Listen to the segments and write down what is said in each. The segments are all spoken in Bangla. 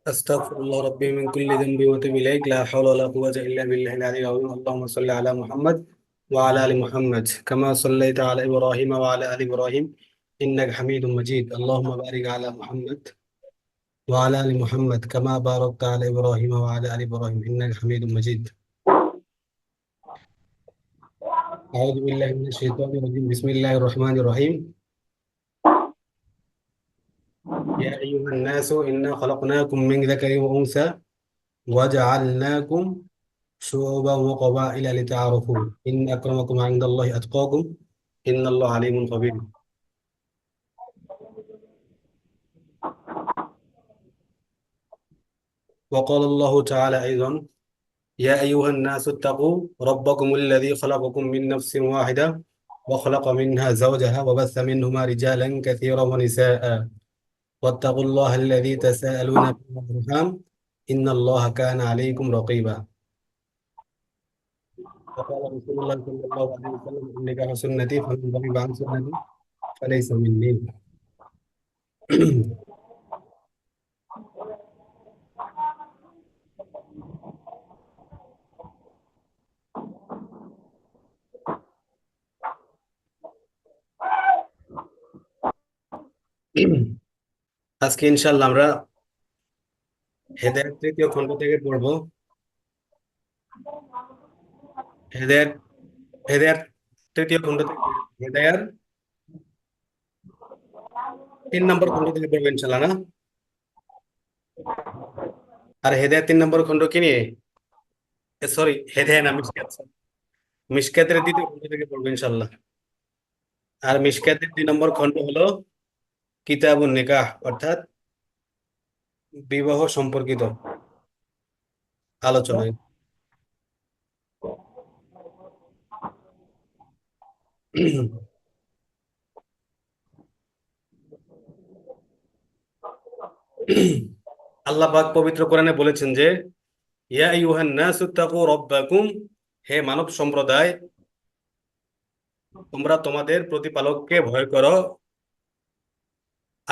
أستغفر الله ربي من كل ذنب وأتوب إليك لا حول ولا قوة إلا بالله العلي العظيم اللهم صل على محمد وعلى آل محمد كما صليت على إبراهيم وعلى آل إبراهيم إنك حميد مجيد اللهم بارك على محمد وعلى آل محمد كما باركت على إبراهيم وعلى آل إبراهيم إنك حميد مجيد أعوذ بالله من الشيطان الرجيم بسم الله الرحمن الرحيم يا أيها الناس إنا خلقناكم من ذكر وأنثى وجعلناكم شعوبا وقبائل لتعارفوا إن أكرمكم عند الله أتقاكم إن الله عليم خبير وقال الله تعالى أيضا يا أيها الناس اتقوا ربكم الذي خلقكم من نفس واحدة وخلق منها زوجها وبث منهما رجالا كثيرا ونساء واتقوا الله الذي تساءلون به والأرحام إن الله كان عليكم رقيبا وقال رسول الله صلى الله عليه وسلم النكاح سنتي فمن رغب عن سنتي فليس مني আজকে ইনশাল্লাহ আমরা হেদায়েত তৃতীয় খণ্ড থেকে পড়বো। হেদায়েত হেদায়েত তৃতীয় খণ্ড থেকে হেদায়ার 3 নম্বর খণ্ড থেকে পড়বো ইনশাল্লাহ না। আর হেদায়েত 3 নম্বর খণ্ড কি নিয়ে? সরি, হেদায়া না, মিশকাত। মিশকাতের দ্বিতীয় খণ্ড থেকে পড়বো ইনশাল্লাহ। আর মিশকাতের 2 নম্বর খণ্ড হলো কিতাবুন নিকাহ, অর্থাৎ বিবাহ সম্পর্কিত আলোচনায়। আল্লাহ পাক পবিত্র কোরআনে বলেছেন যে ইয়া আইয়ুহান নাসু তাকু রাব্বাকুম, হে মানব সম্প্রদায় তোমরা তোমাদের প্রতিপালককে ভয় করো।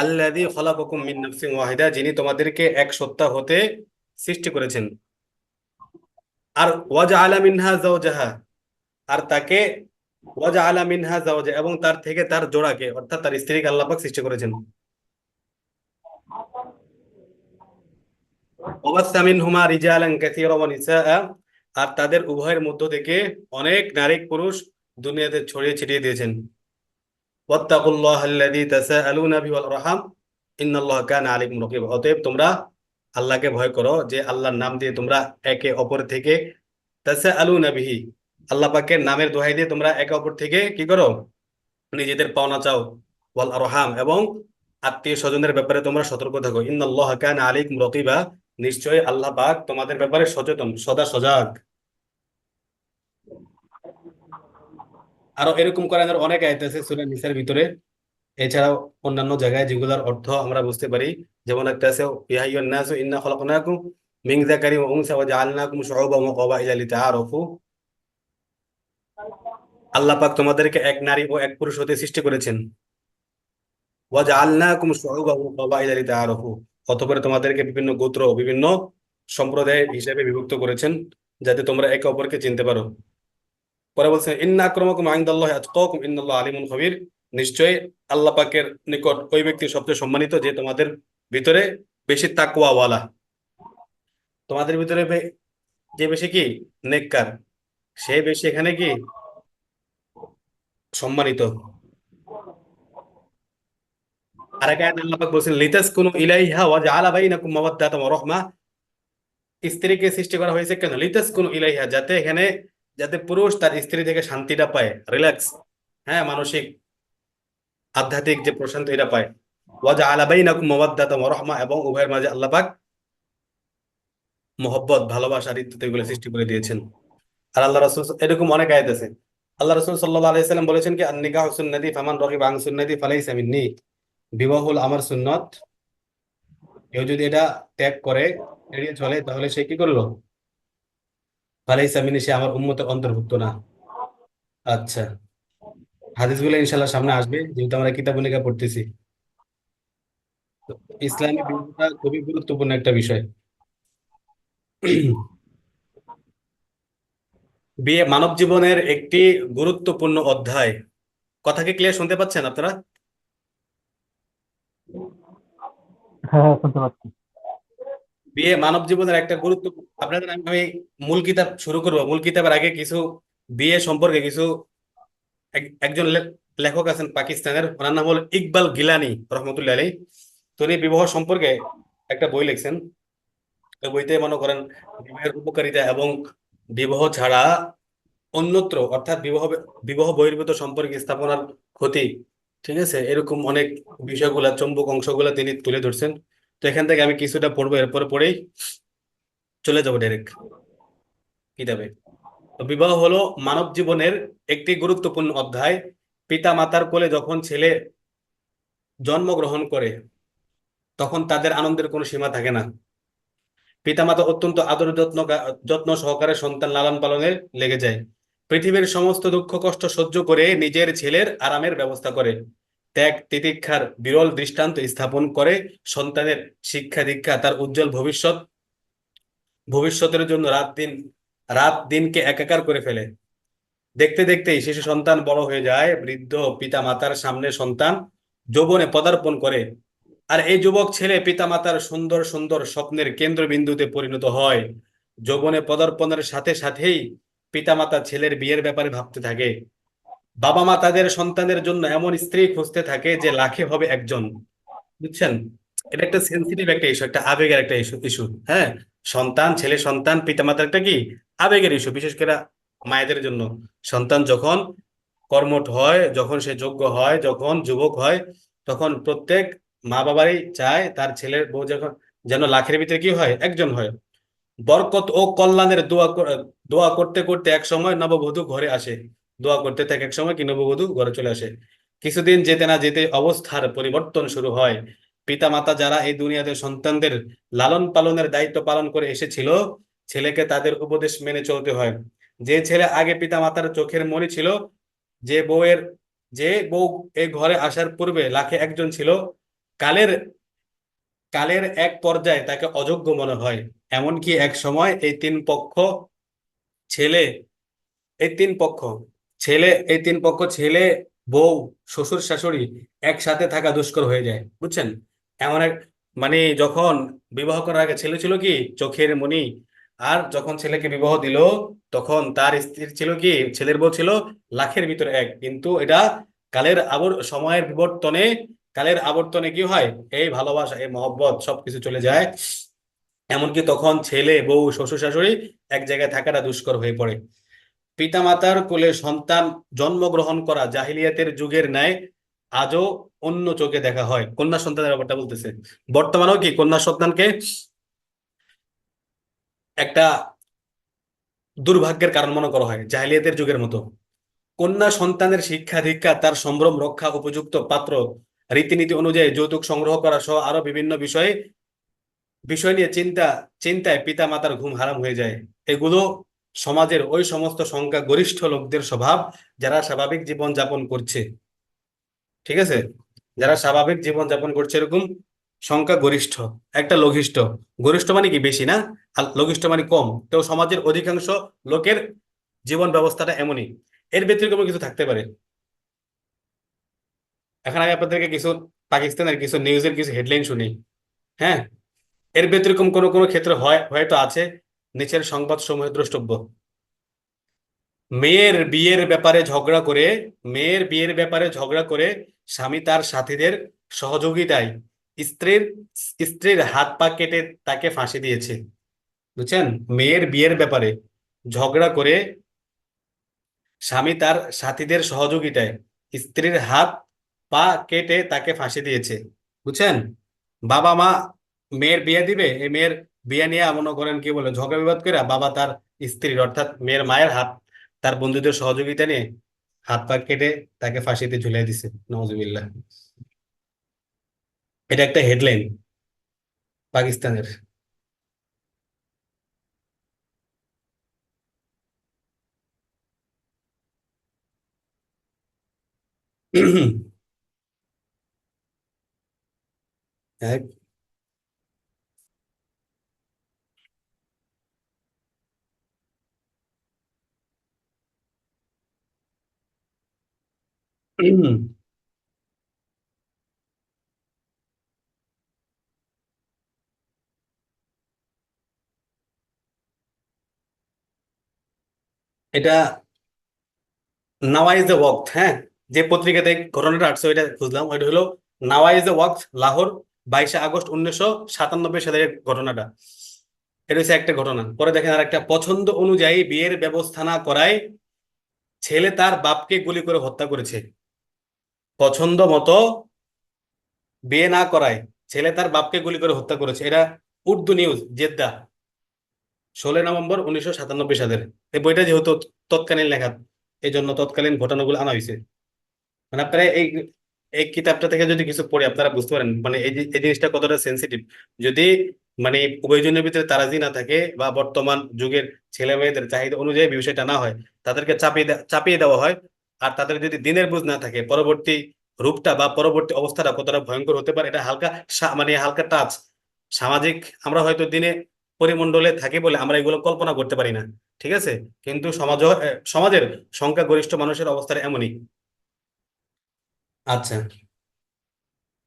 আল্লাযী খলাকাকুম মিন নাফসিন ওয়াহিদা, যিনি তোমাদেরকে এক সত্তা হতে সৃষ্টি করেছেন। আর ওয়াজআলা মিনহা যাওজাহা, আর তাকে ওয়াজআলা মিনহা যাওজা, এবং তার থেকে তার জোড়াকে অর্থাৎ তার স্ত্রীকে আল্লাহ পাক সৃষ্টি করেছেন। ওয়াবাসসা মিনহুমা রিজালান কাসীরা ওয়া নিসাআ, আর তাদের উভয়ের মধ্য থেকে অনেক নারী পুরুষ দুনিয়াতে ছড়িয়ে ছিটিয়ে দিয়েছেন। ওয়াত্তাকুল্লাহাল্লাযী তাসাআলুনা বিহি ওয়াল আরহাম ইন্নাল্লাহা কানা আলাইকুম রাকিবা, অতএব তোমরা আল্লাহকে ভয় করো যে আল্লাহর নাম দিয়ে তোমরা একে অপর থেকে তাসাআলুনা বিহি, আল্লাহ পাকের নামের দোহাই দিয়ে তোমরা একে অপর থেকে কি করো? নিজেদের পাওনা চাও। ওয়াল আরহাম, এবং আত্মীয় স্বজনের ব্যাপারে তোমরা সতর্ক থাকো। ইন্নাল্লাহা কানা আলাইকুম রাকিবা, নিশ্চয়ই আল্লাহ পাক তোমাদের ব্যাপারে সচেতন, সদা সজাগ। আরো এরকম কোরআনের অনেক আয়াত আছে সূরা নিসার ভিতরে, এছাড়াও অন্যান্য জায়গায় যেগুলোর অর্থ আমরা বুঝতে পারি। যেমন একটা আছে ইয়া আইয়ুহান নাসু ইন্না খলাকনাকুম মিন যাকারিন ওয়া উনসা ওয়া জাআলনাকুম শুউবান ওয়া ক্বাবাইলা লিতাআরাফু, আল্লাহ পাক তোমাদেরকে এক নারী ও এক পুরুষ হতে সৃষ্টি করেছেন। ওয়া জাআলনাকুম শুউবান ওয়া ক্বাবাইলা লিতাআরাফু, অতঃপর তোমাদেরকে বিভিন্ন গোত্র বিভিন্ন সম্প্রদায় হিসেবে বিভক্ত করেছেন যাতে তোমরা একে অপরকে চিনতে পারো। পরে বলছেন ইন্না আক্রামাকুম ইনদাল্লাহি আতকাকুম ইন্নাল্লাহা আলিমুন খবীর, নিশ্চয়ই আল্লাহ পাকের নিকট ওই ব্যক্তি সবচেয়ে সম্মানিত যে তোমাদের ভিতরে বেশি তাকওয়াওয়ালা, তোমাদের ভিতরে যে বেশি কি নেককার, সে বেশি এখানে কি সম্মানিত। আর এক আয়াতে আল্লাহ পাক বলছেন লিতাসকুনু ইলাইহা ওয়া জাআলা বাইনাকুম মাওয়াদ্দাতাম ওয়া রাহমা, স্ত্রীকে সৃষ্টি করা হয়েছে কেন? লিতাসকুনু ইলাইহা, যাতে এখানে যাতে পুরুষ তার স্ত্রী থেকে শান্তিটা পায়, রিল্যাক্স, হ্যাঁ, মানসিক আধ্যাত্মিক যে প্রশান্তি এটা পায়। ওয়া জাআলা বাইনাকুম মাওয়াদ্দাতাম ওয়া রাহমা, এবং উভয়ের মাঝে আল্লাহ পাক মহব্বত, ভালোবাসার ইত্যাদি এগুলো সৃষ্টি করে দিয়েছেন। আর আল্লাহ রাসূল এরকম অনেক আয়াত আছে। আল্লাহ রাসূল সাল্লাল্লাহু আলাইহি সাল্লাম বলেছেন কি আন নিকাহু সুন্নতি ফামান রাগিবা আন সুন্নতি ফালাইসা মিন্নি, বিবাহ হল আমার সুন্নত, কেউ যদি এটা ত্যাগ করে, এড়িয়ে চলে, তাহলে সে কি করলো? ফালাইসা মিন্নি, সে আমার উম্মতের অন্তর্ভুক্ত না। আচ্ছা, হাদিসগুলো ইনশাল্লাহ সামনে আসবে যেহেতু আমরা কিতাবুল পড়তেছি। তো ইসলামী বিবাহটা খুবই গুরুত্বপূর্ণ একটা বিষয়। বিয়ে মানব জীবনের একটি গুরুত্বপূর্ণ অধ্যায়। কথা কি ক্লিয়ার শুনতে পাচ্ছেন আপনারা? হ্যাঁ হ্যাঁ, শুনতে পাচ্ছি। বিয়ে মানব জীবনের একটা গুরুত্ব। আপনাদের আমি মূল কিতাব শুরু করব। মূল কিতাবের আগে কিছু বিয়ে সম্পর্কে কিছু একজন লেখক আছেন পাকিস্তানের, ওনার নাম হল ইকবাল গিলানি রহমতুল্লাহ আলী। তো উনি বিবাহ সম্পর্কে একটা বই লিখছেন। ওই বইতে মনে করেন বিবাহের উপকারিতা এবং বিবাহ ছাড়া অন্যত্র অর্থাৎ বিবাহ বহির্ভূত সম্পর্ক স্থাপনার ক্ষতি, ঠিক আছে, এরকম অনেক বিষয়গুলা চম্বক অংশগুলা তিনি তুলে ধরছেন। তো এখান থেকে আমি কিছুটা পড়বো, এরপরে পড়েই চলে যাবো ডাইরেক্ট কিতাবে। তো বিবাহ হলো মানব জীবনের একটি গুরুত্বপূর্ণ অধ্যায়। পিতা মাতার কোলে যখন ছেলে জন্মগ্রহণ করে তখন তাদের আনন্দের কোনো সীমা থাকে না। পিতামাতা অত্যন্ত আদর যত্ন সহকারে সন্তান লালন পালনে লেগে যায়। পৃথিবীর সমস্ত দুঃখ কষ্ট সহ্য করে নিজের ছেলের আরামের ব্যবস্থা করে। ত্যাগ তিতিক্ষার বিরল দৃষ্টান্ত স্থাপন করে সন্তানের শিক্ষা দীক্ষা তার উজ্জ্বল ভবিষ্যতের জন্য রাত দিনকে একাকার করে ফেলে। দেখতে দেখতেই শিশু সন্তান বড় হয়ে যায়, বৃদ্ধ পিতা মাতার সামনে সন্তান যৌবনে পদার্পণ করে। আর এই যুবক ছেলে পিতামাতার সুন্দর সুন্দর স্বপ্নের কেন্দ্রবিন্দুতে পরিণত হয়। যৌবনে পদার্পণের সাথে সাথেই পিতামাতা ছেলের বিয়ের ব্যাপারে ভাবতে থাকে। বাবা মা তাদের সন্তানের জন্য এমন স্ত্রী খুঁজতে থাকে যে লাখে হবে একজন। বুঝছেন? এটা একটা সেন্সিটিভ একটা ইস্যু, একটা আবেগের একটা ইস্যু। হ্যাঁ, সন্তান, ছেলে সন্তান, পিতামাতার একটা কি আবেগের ইস্যু, বিশেষ করে মায়েদের জন্য। সন্তান যখন কর্মঠ হয়, যখন সে যোগ্য হয়, যখন যুবক হয়, তখন প্রত্যেক মা বাবারই চায় তার ছেলের বউ যখন যেন লাখের ভিতরে কি হয়, একজন হয়। বরকত ও কল্যাণের দোয়া করতে করতে এক সময় নববধূ ঘরে আসে। দোয়া করতে থাকে, এক সময় কি নববধূ ঘরে চলে আসে। কিছুদিন যেতে না যেতে অবস্থার পরিবর্তন শুরু হয়। পিতা মাতা যারা এই দুনিয়াতে সন্তানদের লালন পালনের দায়িত্ব পালন করে এসেছিল, ছেলেকে তাদের উপদেশ মেনে চলতে হয়। যে ছেলে আগে পিতা মাতার চোখের মণি ছিল, যে বউয়ের যে বউ এই ঘরে আসার পূর্বে লাখে একজন ছিল, কালের কালের এক পর্যায়ে তাকে অযোগ্য মনে হয়। এমনকি এক সময় ছেলে এই তিন পক্ষ এই তিন পক্ষ ছেলে, বউ, শ্বশুর শাশুড়ি একসাথে থাকা দুষ্কর হয়ে যায়। বুঝছেন? এমন এক, মানে যখন বিবাহ করার আগে ছেলে ছিল কি চোখের মণি, আর যখন ছেলেকে বিবাহ দিল তখন তার স্ত্রী ছিল কি, ছেলের বউ ছিল লাখের ভিতরে এক। কিন্তু এটা সময়ের বিবর্তনে, কালের আবর্তনে কি হয়, এই ভালোবাসা এই মহব্বত সবকিছু চলে যায়। এমনকি তখন ছেলে বউ শ্বশুর শাশুড়ি এক জায়গায় থাকাটা দুষ্কর হয়ে পড়ে। পিতামাতার কোলে সন্তান জন্মগ্রহণ করা জাহিলিয়াতের যুগের ন্যায় আজও অন্য চোখে দেখা হয়। কন্যা সন্তানের ব্যাপারটা বলতেছে। বর্তমানেও কি কন্যা সন্তানকে একটা দুর্ভাগ্যের কারণ মনে করা হয় জাহিলিয়াতের যুগের মতো। কন্যা সন্তানের শিক্ষা দীক্ষা তার সম্ভ্রম রক্ষা উপযুক্ত পাত্র রীতিনীতি অনুযায়ী যৌতুক সংগ্রহ করা সহ আরো বিভিন্ন বিষয় নিয়ে চিন্তায় পিতা মাতার ঘুম হারাম হয়ে যায়। এগুলো সমাজের ওই সমস্ত সংখ্যা গরিষ্ঠ লোকদের স্বভাব, যারা স্বাভাবিক জীবন যাপন করছে। ঠিক আছে, যারা স্বাভাবিক জীবন যাপন করছে এরকম সংখ্যা গরিষ্ঠ, একটা লঘিষ্ঠ। গরিষ্ঠ মানে কি বেশি না, আর লঘিষ্ঠ মানে কম। তো সমাজের অধিকাংশ লোকের জীবন ব্যবস্থাটা এমনই। এর ব্যতিক্রম কিছু থাকতে পারে। এখন আমি আপনাদেরকে কিছু পাকিস্তানের কিছু নিউজের কিছু হেডলাইন শুনি। হ্যাঁ, এর ব্যতিক্রম কোনো কোনো ক্ষেত্রে হয়তো আছে। নিচের সংবাদ সমূহে দ্রষ্টব্য। মেয়ের বিয়ের ব্যাপারে ঝগড়া করে মেয়ের বিয়ের ব্যাপারে ঝগড়া করে স্বামী তার সাথীদের সহযোগিতায় স্ত্রীর স্ত্রীর হাত পা কেটে তাকে ফাঁসি দিয়েছে। বুঝছেন? মেয়ের বিয়ের ব্যাপারে ঝগড়া করে স্বামী তার সাথীদের সহযোগিতায় স্ত্রীর হাত পা কেটে তাকে ফাঁসি দিয়েছে। বুঝছেন? বাবা মা মেয়ের বিয়ে দিবে, এই মেয়ের বিয়ে নিয়ে মনে করেন কি বলে ঝগড়া বিবাদ করে বাবা তার স্ত্রীর অর্থাৎ মেয়ের মায়ের হাত তার বন্ধুদের সহযোগিতা নিয়ে হাত পা কেটে তাকে ফাঁসিতে ঝুলিয়ে দিছে। নওয়াজুবিল্লাহ। এটা একটা হেডলাইন পাকিস্তানের। এক এটা নাওয়াইজ এ ওয়াক্ত, হ্যাঁ, যে পত্রিকাতে ঘটনাটা আসছে ওইটা খুঁজলাম, ওইটা হলো নাওয়াইজ এ ওয়াক্ত, লাহোর, 22 আগস্ট 1997 সালের ঘটনাটা। এটা হচ্ছে একটা ঘটনা। পরে দেখেন আর একটা, পছন্দ অনুযায়ী বিয়ের ব্যবস্থা না করায় ছেলে তার বাপকে গুলি করে হত্যা করেছে। পছন্দ মতো বিয়ে না করায় ছেলে তার বাপকে গুলি করে হত্যা করেছে। এটা উর্দু নিউজ, জেদ্দা, 16 নভেম্বর 1997 সালের। এই বইটা যেহেতু তৎকালীন লেখা, এই জন্য তৎকালীন ঘটনাগুলো আনা হয়েছে। মানে আপনারা এই এই কিতাবটা থেকে যদি কিছু পড়ে আপনারা বুঝতে পারেন মানে এই জিনিসটা কতটা সেন্সিটিভ। যদি মানে উভয়জনের ভিতরে তারাজি না থাকে বা বর্তমান যুগের ছেলে মেয়েদের চাহিদা অনুযায়ী বিষয়টা না হয়, তাদেরকে চাপিয়ে দেওয়া হয়, আর তাদের যদি দিনের বুঝ না থাকে, পরবর্তী রূপটা বা পরবর্তী অবস্থাটা কতটা ভয়ঙ্কর হতে পারে, এটা হালকা মানে হালকা টাচ সামাজিক। আমরা হয়তো দিনে পরিমণ্ডলে থাকি বলে আমরা এগুলো কল্পনা করতে পারি না, ঠিক আছে, কিন্তু সমাজের সংখ্যাগরিষ্ঠ মানুষের অবস্থা এমনই। আচ্ছা,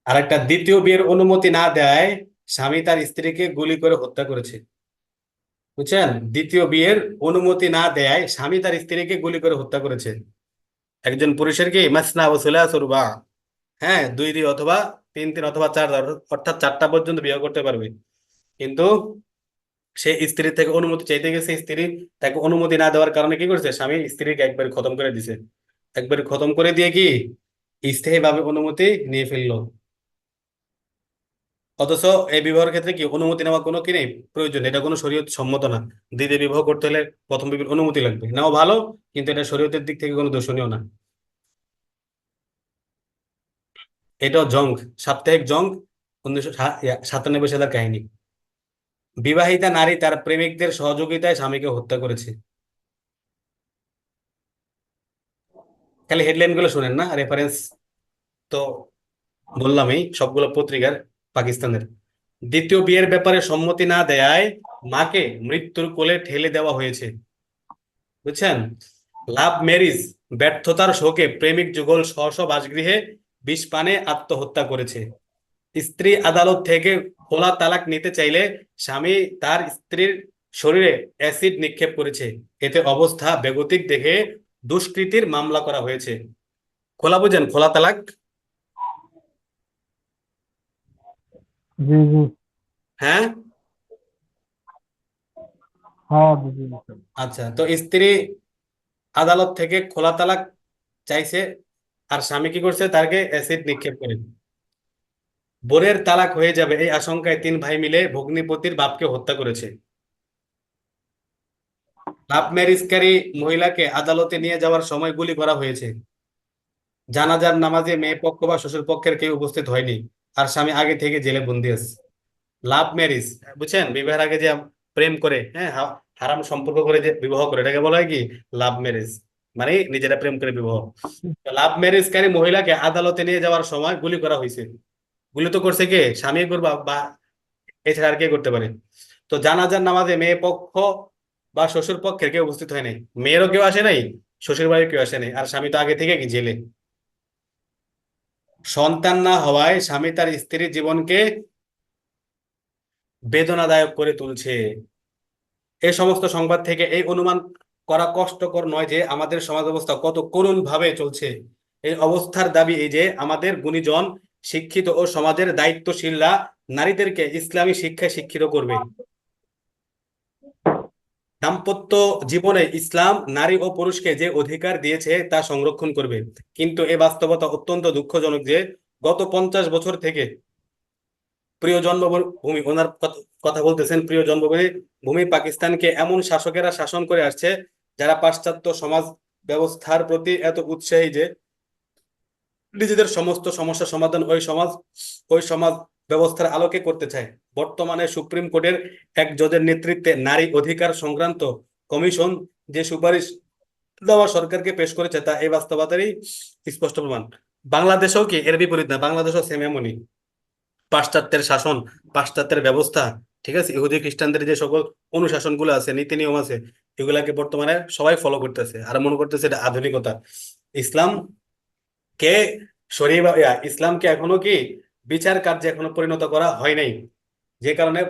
আরেকটা, দ্বিতীয় বিয়ের অনুমতি না দেয় স্বামী তার স্ত্রীকে গুলি করে হত্যা করেছে। বুঝছেন? দ্বিতীয় বিয়ের অনুমতি না দেয় স্বামী তার স্ত্রীকে গুলি করে হত্যা করেছে। একজন পুরুষের কি মাসনা ও সুলাস ও রুবা, হ্যাঁ, দুই দুই অথবা তিন তিন অথবা চার, অর্থাৎ 4টা পর্যন্ত বিয়ে করতে পারবে। কিন্তু সে স্ত্রীর থেকে অনুমতি চাইতে গেছে, স্ত্রী তাকে অনুমতি না দেওয়ার কারণে কি করছে, স্বামী স্ত্রীকে একবার খতম করে দিছে। একবার খতম করে দিয়ে কি স্থায়ী ভাবে অনুমতি নিয়ে ফেললো। অথচ এই বিবাহের ক্ষেত্রে কি অনুমতি নেওয়া কোনো কি নেই, প্রয়োজন, এটা কোনো শরীয়ত সম্মত না। দ্বিতীয় বিবাহ করতে হলে প্রথম বিবাহের অনুমতি লাগবে, নাও ভালো, কিন্তু এটা শরীয়তের দিক থেকে কোনো দূষণীয় না। এটাও জং, সাপ্তাহিক জং, 1997 সালের কাহিনী। বিবাহিতা নারী তার প্রেমিকদের সহযোগিতায় স্বামীকে হত্যা করেছে। খালি হেডলাইন গুলো শুনেন না, রেফারেন্স তো বললামই সবগুলো পত্রিকার, পাকিস্তানের। দ্বিতীয় বিয়ের ব্যাপারে সম্মতি না দেয়ায় মাকে মৃত্যুর কোলে ঠেলে দেওয়া হয়েছে। বুঝছেন? লাভ ম্যারিজ, ব্যর্থতার শোকে প্রেমিক যুগল স্ব স্ব বাসগৃহে বিষ পানে আত্মহত্যা করেছে। স্ত্রী আদালত থেকে খোলা তালাক নিতে চাইলে স্বামী তার স্ত্রীর শরীরে অ্যাসিড নিক্ষেপ করেছে। এতে অবস্থা বেগতিক দেখে দুষ্কৃতির মামলা করা হয়েছে। খোলা বুঝেন, খোলা তালাক? জি জি। হ্যাঁ। হ্যাঁ, বুঝি গেছি। আচ্ছা, তো স্ত্রী আদালত থেকে খোলা তালাক চাইছে, আর স্বামী কি করছে, তাকে অ্যাসিড নিক্ষেপ করে। বোনের তালাক হয়ে যাবে এই আশঙ্কায় 3 ভাই মিলে ভগ্নিপতির বাপকে হত্যা করেছে। লাভ ম্যারেজকারী মহিলাকে আদালতে নিয়ে যাওয়ার সময় গুলি করা হয়েছে। জানাজার নামাজে মেয়ে পক্ষ বা শ্বশুর পক্ষের কেউ উপস্থিত হয়নি, আর স্বামী আগে থেকে জেলে বন্দি আছে। লাভ ম্যারেজ, বুঝছেন, বিবাহের আগে যে প্রেম করে, হ্যাঁ, হারাম সম্পর্ক করে যে বিবাহ করে, এটাকে বলা হয় কি, লাভ ম্যারেজ, মানে নিজেরা প্রেম করে বিবাহ। লাভ ম্যারেজকারী মহিলাকে আদালতে নিয়ে যাওয়ার সময় গুলি করা হয়েছে। গুলি তো করছে কে, স্বামী করবা বা এছাড়া আর কে করতে পারে? তো জানাজার নামাজে মেয়ে পক্ষ বা শ্বশুর পক্ষের কেউ উপস্থিত হয় নাই, মেয়েরও কেউ আসে নাই, শ্বশুর বাড়ির কেউ আসে নাই, আর স্বামী তো আগে থেকে কি জেলে। সন্তান না হওয়ায় স্বামী তার স্ত্রীর জীবনকে বেদনাদায়ক করে তুলছে। এই সমস্ত সংবাদ থেকে এই অনুমান করা কষ্টকর নয় যে আমাদের সমাজ ব্যবস্থা কত করুণ ভাবে চলছে। এই অবস্থার দাবি এই যে আমাদের গুণীজন শিক্ষিত ও সমাজের দায়িত্বশীলরা নারীদেরকে ইসলামী শিক্ষায় শিক্ষিত করবে। দাম্পত্য জীবনে ইসলাম নারী ও পুরুষকে যে অধিকার দিয়েছে তা সংরক্ষণ করবে। কিন্তু এ বাস্তবতা অত্যন্ত দুঃখজনক যে গত 50 বছর থেকে প্রিয় জন্মভূমি, ওনার কথা বলতেছেন, প্রিয় জন্মভূমি ভূমি পাকিস্তানকে এমন শাসকেরা শাসন করে আসছে যারা পাশ্চাত্য সমাজ ব্যবস্থার প্রতি এত উৎসাহী যে নিজেদের সমস্ত সমস্যা সমাধান ওই সমাজ ব্যবস্থার আলোকে করতে চায়। বর্তমানে সুপ্রিম কোর্টের এক জজের নেতৃত্বে নারী অধিকার সংক্রান্ত কমিশন যে সুপারিশ দেওয়া সরকারকে পেশ করেছে তা এই বাস্তবতারই স্পষ্ট প্রমাণ। বাংলাদেশেও কি এর বিপরীত না, বাংলাদেশও সেম এমনই। পাশ্চাত্যের শাসন, পাশ্চাত্যের ব্যবস্থা, ঠিক আছে, ইহুদি খ্রিস্টানদের যে সকল অনুশাসনগুলো আছে, নীতি নিয়ম আছে, এগুলাকে বর্তমানে সবাই ফলো করতেছে আর মনে করতেছে এটা আধুনিকতা। ইসলাম কে সরিয়ে ইসলামকে এখনো কি বিচার কার্যে এখনো পরিণত করা হয় নাই, যে কারণে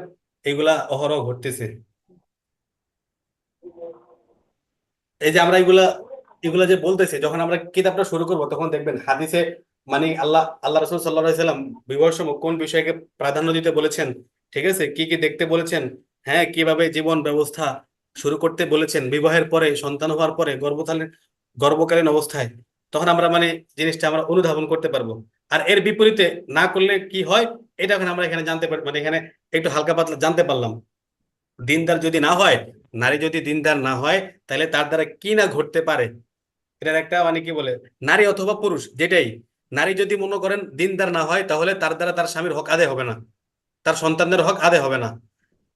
এগুলা অহরহ ঘটতেছে। এই যে আমরা এগুলা এগুলা যে বলতেছি, যখন আমরা কিতাবটা শুরু করব তখন দেখবেন হাদিসে মানে আল্লাহ রাসূল সাল্লাল্লাহু আলাইহি সাল্লাম বিবাহের সময় কোন বিষয়কে প্রাধান্য দিতে বলেছেন, ঠিক আছে, কি কি দেখতে বলেছেন, হ্যাঁ, কিভাবে জীবন ব্যবস্থা শুরু করতে বলেছেন, বিবাহের পরে, সন্তান হওয়ার পরে, গর্ভকালীন অবস্থায়, তখন আমরা মানে জিনিসটা আমরা অনুধাবন করতে পারবো। আর এর বিপরীতে না করলে কি হয়, এটা এখন আমরা এখানে জানতে পারি, মানে এখানে একটু হালকা পাতলা জানতে পারলাম। দিনদার যদি না হয়, নারী যদি দিনদার না হয়, তাহলে তার দ্বারা কি না ঘটতে পারে। এটার একটা মানে কি বলে, নারী অথবা পুরুষ যেটাই, নারী যদি মনে করেন দিনদার না হয়, তাহলে তার দ্বারা তার স্বামীর হক আদায় হবে না, তার সন্তানদের হক আদায় হবে না।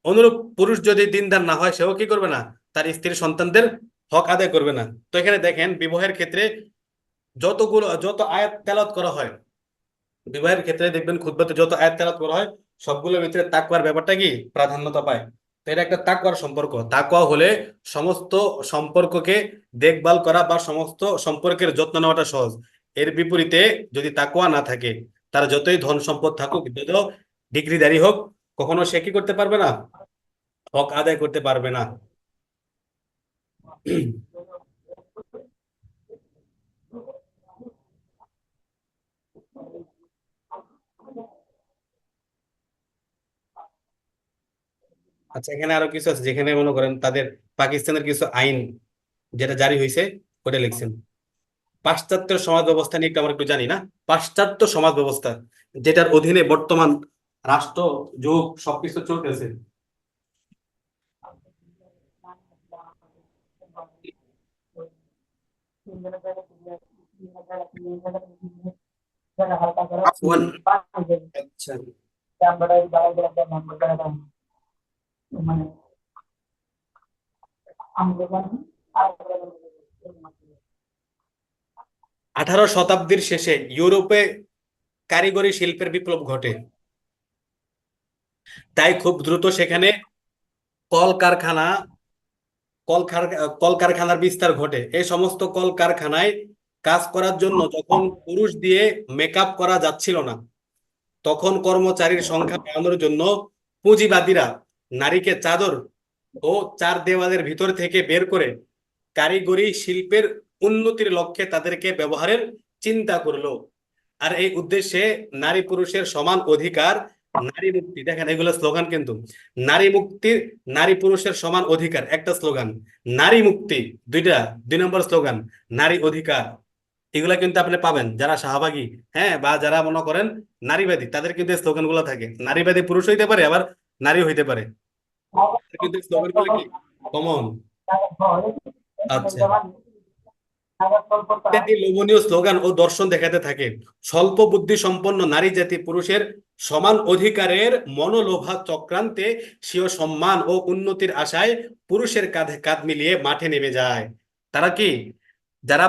অনুরূপ পুরুষ যদি দিনদার না হয়, সেও কি করবে না, তার স্ত্রী সন্তানদের হক আদায় করবে না। তো এখানে দেখেন বিবাহের ক্ষেত্রে যত আয়াত তেলাওয়াত করা হয়, বিবাহের ক্ষেত্রে দেখবেন খুতবাতে যত আয়াত তেলাওয়াত করা হয়, সবগুলোর ভিতরে তাকওয়ার ব্যাপারটা কি প্রাধান্যতা পায়। তো এটা একটা তাকওয়ার সম্পর্ক। তাকওয়া হলে সমস্ত সম্পর্ককে দেখভাল করা বা সমস্ত সম্পর্কের যত্ন নেওয়াটা সহজ। এর বিপরীতে যদি তাকওয়া না থাকে, তার যতই ধন সম্পদ থাকুক, যত ডিগ্রিধারী হোক, কখনো সে কি করতে পারবে না, হক আদায় করতে পারবে না। আচ্ছা, এখানে আরো কিছু আছে, যেখানে মনে করেন তাদের পাকিস্তানের কিছু আইন যেটা জারি হয়েছে, ওটা লিখছেন। পাশ্চাত্য সমাজ ব্যবস্থা নিয়ে একটু আমরা একটু জানি না। পাশ্চাত্য সমাজ ব্যবস্থা, যেটার অধীনে বর্তমান রাষ্ট্র, যুগ, সবকিছু চলতেছে। আফওয়ান। আচ্ছা, 18 শতাব্দীর শেষে ইউরোপে কারিগরি শিল্পের বিপ্লব ঘটে। তাই খুব দ্রুত সেখানে কলকারখানা কলকারখানার বিস্তার ঘটে। এই সমস্ত কলকারখানায় কাজ করার জন্য যখন পুরুষ দিয়ে মেকআপ করা যাচ্ছিল না, তখন কর্মচারীর সংখ্যা বাড়ানোর জন্য পুঁজিবাদীরা নারীকে চাদর ও চার দেওয়ালের ভিতর থেকে বের করে কারিগরি শিল্পের উন্নতির লক্ষ্যে তাদেরকে ব্যবহারের চিন্তা করলো। আর এই উদ্দেশ্যে নারী পুরুষের সমান অধিকার, নারী মুক্তি, দেখেন এগুলো স্লোগান কিন্তু, নারী মুক্তির, নারী পুরুষের সমান অধিকার একটা স্লোগান, নারী মুক্তি দুইটা, 2 নম্বর স্লোগান নারী অধিকার। এগুলা কিন্তু আপনি পাবেন যারা শাহবাগী, হ্যাঁ, বা যারা মনে করেন নারীবাদী, তাদের কিন্তু স্লোগান গুলো থাকে। নারীবাদী পুরুষ হইতে পারে, আবার নারী হইতে পারে, কিন্তু স্লোগান গুলো কি কমন। আচ্ছা, ইত্যাদি লোভনীয় স্লোগান ও দর্শন দেখাতে থাকে। স্বল্প বুদ্ধি সম্পন্ন নারী জাতি পুরুষের সমান অধিকারের মনোলোভা চক্রান্তে স্বীয় সম্মান ও উন্নতির আশায় পুরুষের কাঁধে কাঁধ মিলিয়ে মাঠে নেমে যায়। তারা কি, যারা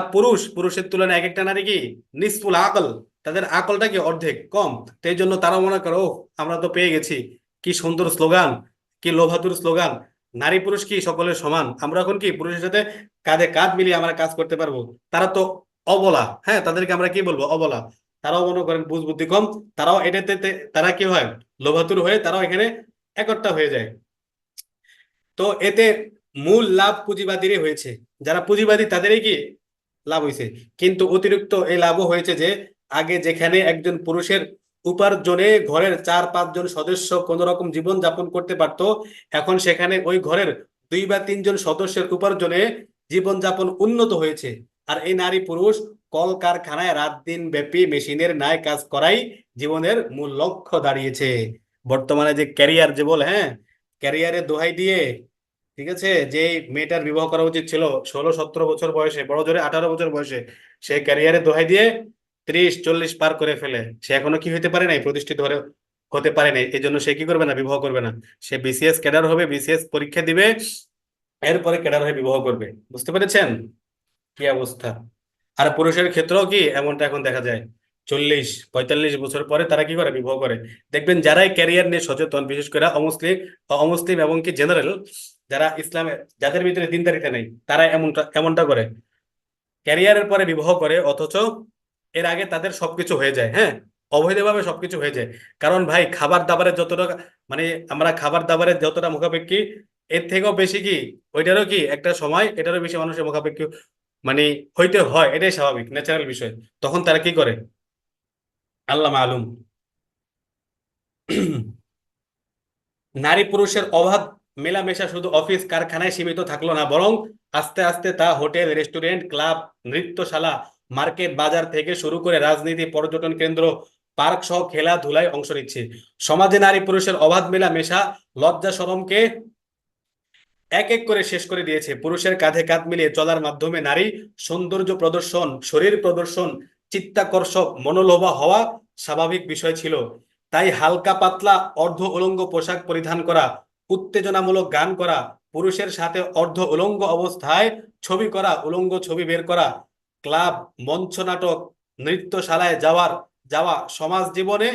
পুরুষের তুলনায় এক একটা নারী কি নিসফুল আকল, তাদের আকলটা কি অর্ধেক কম। তো এই জন্য তারা মনে করো, "ও, আমরা তো পেয়ে গেছি, কি সুন্দর স্লোগান, কি লোভাতুর স্লোগান, নারী পুরুষ কি সকলের সমান, আমরা এখন কি পুরুষের সাথে কাঁধে কাঁধ মিলিয়ে আমরা কাজ করতে পারবো।" তারা তো অবলা, হ্যাঁ, তাদেরকে আমরা কি বলবো, অবলা। তারাও মনে করেন বুঝ বুদ্ধি কম, তারাও তারা কি হয়, লোভাতুর হয়ে তারাও এখানে একট্টা হয়ে যায়। তো এতে মূল লাভ পুঁজিবাদীরই হয়েছে, যারা পুঁজিবাদী তাদেরই কি লাভ হয়েছে। কিন্তু অতিরিক্ত এই লাভও হয়েছে যে, আগে যেখানে একজন পুরুষের উপার্জনে ঘরের 4-5 জন সদস্য কোন রকম জীবন যাপন করতে পারত, এখন সেখানে ওই ঘরের 2 বা 3 জন সদস্যের উপার্জনে জীবনযাপন উন্নত হয়েছে। আর এই নারী পুরুষ কলকারখানায় রাত দিন ব্যাপী মেশিনের ন্যায় কাজ করাই জীবনের মূল লক্ষ্য দাঁড়িয়েছে। বর্তমানে যে ক্যারিয়ার যে বলে, হ্যাঁ, ক্যারিয়ারের দোহাই দিয়ে, ঠিক আছে, যে মেয়েটার বিবাহ করা উচিত ছিল 16-17 বছর বয়সে, বড় জোরে 18 বছর বয়সে, সে ক্যারিয়ারে দোহাই দিয়ে 30-40 পার করে ফেলে, সে এখনো কি হতে পারে নাই, প্রতিষ্ঠিত হতে পারে নাই। এই জন্য সে কি করবে না, বিবাহ করবে না। সে বিসিএস ক্যাডার হবে, বিসিএস পরীক্ষা দিবে, এরপরে ক্যাডার হয়ে বিবাহ করবে। বুঝতে পেরেছেন কি অবস্থা। আর পুরুষের ক্ষেত্রেও কি এমনটা এখন দেখা যায়। 40-45 বছর পরে তারা কি করে, বিবাহ করে। দেখবেন যারাই ক্যারিয়ার নিয়ে সচেতন, বিশেষ করে অমুসলিম অমুসলিম এবং কি জেনারেল, যারা ইসলামে, যাদের ভিতরে দিনদারিতা নেই, তারা এমনটা এমনটা করে, ক্যারিয়ারের পরে বিবাহ করে, অথচ এর আগে তাদের সবকিছু হয়ে যায়। হ্যাঁ, অবৈধভাবে সবকিছু হয়ে যায়। কারণ ভাই, খাবার দাবারের যতটা, মানে আমরা খাবার দাবারের যতটা মুখাপেক্ষী, এর থেকেও বেশি কি, ওইটারও কি একটা সময়, এটারও বেশি মানুষের মুখাপেক্ষী মানে হইতে হয়, এটাই স্বাভাবিক, ন্যাচারাল বিষয়। তখন তারা কি করে, আল্লাহ মালুম। নারী পুরুষের অবাধ মেলামেশা শুধু অফিস কারখানায় সীমিত থাকলো না, বরং আস্তে আস্তে তা হোটেল, রেস্টুরেন্ট, ক্লাব, নৃত্যশালা, মার্কেট, বাজার থেকে শুরু করে রাজনীতি, পর্যটন কেন্দ্র, পার্ক সহ খেলাধুলায় অংশ নিচ্ছে। সমাজে নারী পুরুষের অবাধ মেলামেশা লজ্জা শরমকে এক এক করে শেষ করে দিয়েছে। পুরুষের কাঁধে কাঁধ মিলিয়ে চলার মাধ্যমে নারী সৌন্দর্য প্রদর্শন, শরীর প্রদর্শন, চিত্তাকর্ষক, মনোলোভা হওয়া স্বাভাবিক বিষয় ছিল। তাই হালকা পাতলা অর্ধ উলঙ্গ পোশাক পরিধান করা, উত্তেজনামূলক গান করা, পুরুষের সাথে অর্ধ উলঙ্গ অবস্থায় ছবি করা, উলঙ্গ ছবি বের করা, ক্লাব, মঞ্চ নাটক, নৃত্যশালায় যাওয়া সমাজ জীবনে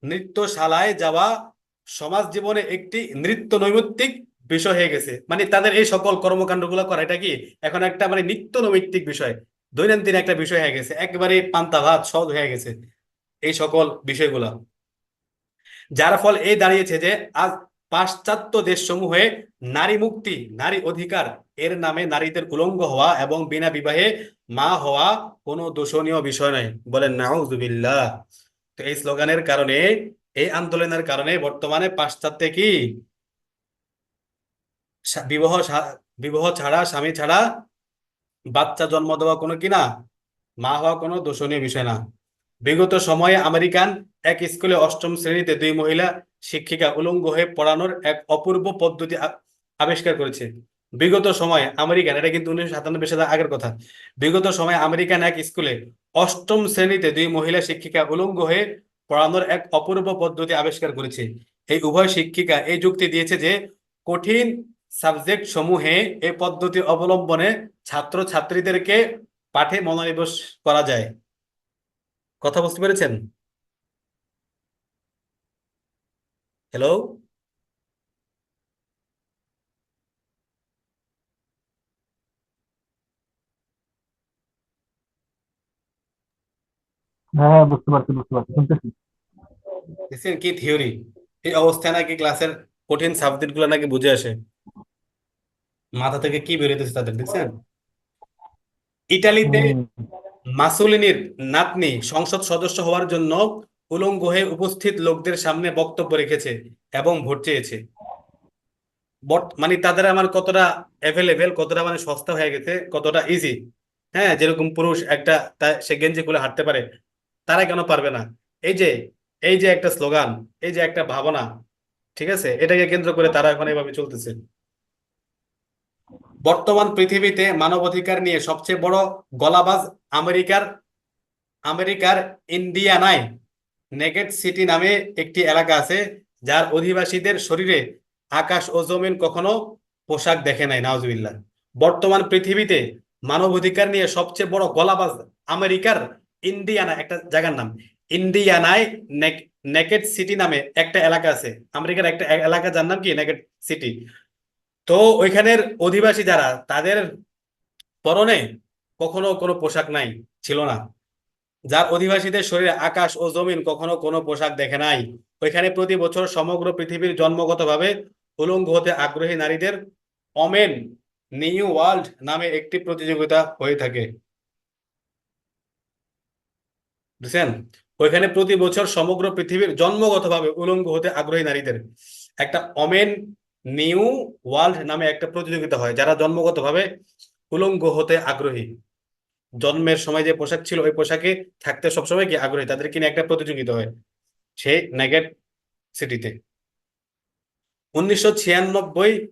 নৃত্যশালায় যাওয়া সমাজ জীবনে একটি নৃত্য নৈমিত্তিক বিষয় হয়ে গেছে। মানে তাদের এই সকল কর্মকাণ্ডগুলো করা, এটা কি এখন একটা মানে নিত্য নৈমিত্তিক বিষয়, দৈনন্দিন একটা বিষয় হয়ে গেছে, একেবারে পান্তা ভাত সহজ হয়ে গেছে এই সকল বিষয়গুলা। যার ফল এই দাঁড়িয়েছে যে আজ পাশ্চাত্য দেশসমূহে নারী মুক্তি, নারী অধিকার এর নামে নারীদের উলঙ্গ হওয়া এবং বিনা বিবাহে মা হওয়া কোনো দোষণীয় বিষয় নয়। বলেন নাউজুবিল্লাহ। তো এই স্লোগানের কারণে, এই আন্দোলনের কারণে বর্তমানে পাশ্চাত্যে কি সা- বিবাহ সা- বিবাহ ছাড়া, স্বামী ছাড়া বাচ্চা জন্ম দেওয়া কোনো কি না, মা হওয়া কোনো দোষণীয় বিষয় না। বিগত সময়ে আমেরিকান এক স্কুলে অষ্টম শ্রেণীতে দুই মহিলা শিক্ষিকা উলঙ্গ হয়ে পড়ানোর এক অপূর্ব পদ্ধতি আবিষ্কার করেছে। বিগত সময়ে আমেরিকান, এটা কিন্তু 1997 সালের আগের কথা। বিগত সময়ে আমেরিকান এক স্কুলে অষ্টম শ্রেণীতে দুই মহিলা শিক্ষিকা উলঙ্গ হয়ে পড়ানোর এক অপূর্ব পদ্ধতি আবিষ্কার করেছে। এই উভয় শিক্ষিকা এই যুক্তি দিয়েছে যে কঠিন সাবজেক্ট সমূহে এই পদ্ধতি অবলম্বনে ছাত্র ছাত্রীদেরকে পাঠে মনোনিবেশ করা যায়। কথা বুঝতে পেরেছেন? হ্যালো? হ্যাঁ হ্যাঁ, বুঝতে পারছি বুঝতে পারছি, শুনতেছি। দেখছেন কি থিওরি! এই অবস্থায় নাকি ক্লাসের কঠিন সাবজেক্ট গুলো নাকি বুঝে আসে, মাথা থেকে কি বেরোতেছে তাদের, দেখছেন? ইটালিতে হম। মাসোলিনির নাতনি সংসদ সদস্য হওয়ার জন্য উলঙ্গ হয়ে উপস্থিত লোকদের সামনে বক্তব্য রেখেছে এবং ভোট চেয়েছে। মানে তাদের আমার কতটা অ্যাভেলেবেল, কতটা মানে সস্তা হয়ে গেছে, কতটা ইজি। হ্যাঁ, যেরকম পুরুষ একটা সে গেঞ্জি খুলে হাঁটতে পারে, তারা কেন পারবে না? এই যে এই যে একটা স্লোগান, এই যে একটা ভাবনা, ঠিক আছে, এটাকে কেন্দ্র করে তারা এখন এভাবে চলতেছে। বর্তমান পৃথিবীতে মানবাধিকার নিয়ে সবচেয়ে বড় গলাবাজ আমেরিকার আমেরিকার ইন্ডিয়ানায় নেগেট সিটি নামে একটি এলাকা আছে, যার অধিবাসীদের শরীরে আকাশ ও জমিন কখনো পোশাক দেখে নাই, নাউজুবিল্লাহ। বর্তমান পৃথিবীতে মানবাধিকার নিয়ে সবচেয়ে বড় গলাবাজ আমেরিকার ইন্ডিয়ানা, একটা জায়গার নাম ইন্ডিয়ানায় নেকেড সিটি নামে একটা এলাকা আছে, আমেরিকার একটা এলাকা, যার নাম কি নেকেড সিটি। তো ওইখানের অধিবাসী যারা, তাদের পরনে কখনো কোনো পোশাক নাই, ছিল না। যার অধিবাসীদের শরীরে আকাশ ও জমিন কখনো কোনো পোশাক দেখে নাই। ওইখানে প্রতি বছর সমগ্র পৃথিবীর জন্মগতভাবে উলঙ্গ হতে আগ্রহী নারীদের ওমেন নিউ ওয়ার্ল্ড নামে একটি প্রতিযোগিতা হয়ে থাকে। বুঝছেন? ওইখানে প্রতি বছর সমগ্র পৃথিবীর জন্মগতভাবে উলঙ্গ হতে আগ্রহী নারীদের একটা ওমেন নিউ ওয়ার্ল্ড নামে একটা প্রতিযোগিতা হয়, যারা জন্মগতভাবে উলঙ্গ হতে আগ্রহী, জন্মের সময় যে পোশাক ছিল ওই পোশাকে থাকতে সবসময় কি আগ্রহী, তাদেরকে নিয়ে একটা প্রতিযোগিতা হয় সেই নেগেট সিটিতে। 1996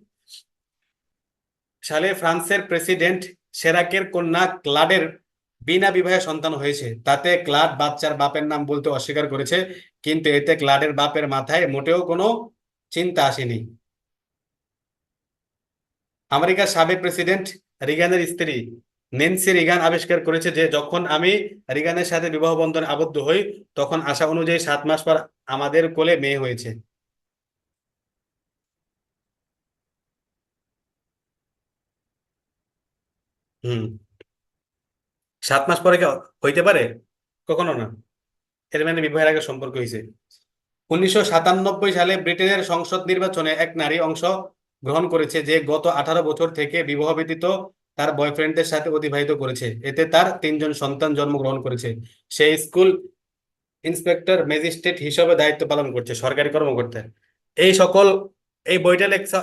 সালে ফ্রান্সের প্রেসিডেন্ট সেরাকের কন্যা ক্লাডের বিনা বিবাহে সন্তান হয়েছে। তাতে ক্লাড বাচ্চার বাপের নাম বলতে অস্বীকার করেছে, কিন্তু এতে ক্লাডের বাপের মাথায় মোটেও কোনো চিন্তা আসেনি। আমেরিকার সাবেক প্রেসিডেন্ট রিগানের স্ত্রী নেন্সি রিগান আবিষ্কার করেছে যে যখন আমি রিগানের সাথে বিবাহ বন্ধনে আবদ্ধ হই, তখন আশা অনুযায়ী 7 মাস পর আমাদের কোলে মেয়ে হয়েছে। হুম। 7 মাস পরে কি হইতে পারে? কখনো না। এর মানে বিবাহের আগে সম্পর্ক হয়েছে। 1997 সালে ব্রিটেনের সংসদ নির্বাচনে এক নারী অংশ গ্রহণ করেছে যে গত 18 বছর থেকে বিবাহ ব্যতীত তার বয়ফ্রেন্ডদের সাথে অতিবাহিত করেছে। এতে তার 3 জন সন্তান জন্মগ্রহণ করেছে। সে স্কুল ইন্সপেক্টর ম্যাজিস্ট্রেট হিসেবে দায়িত্ব পালন করছে, সরকারি কর্মকর্তা। এই সকল, এই বইটা লেখা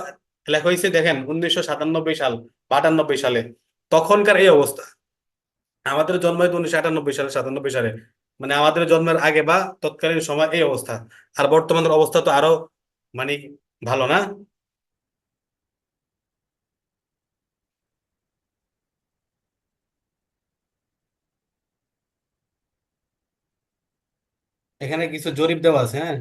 লেখা হয়েছে দেখেন 1997 সাল বা 98 সালে। তখনকার এই অবস্থা। আমাদের জন্ম হয়তো 1998 সালে, 97 সালে, মানে আমাদের জন্মের আগে বা তৎকালীন সময় এই অবস্থা। আর বর্তমানের অবস্থা তো আরো মানে ভালো না? এখানে কিছু জরিপ দেওয়া আছে, হ্যাঁ।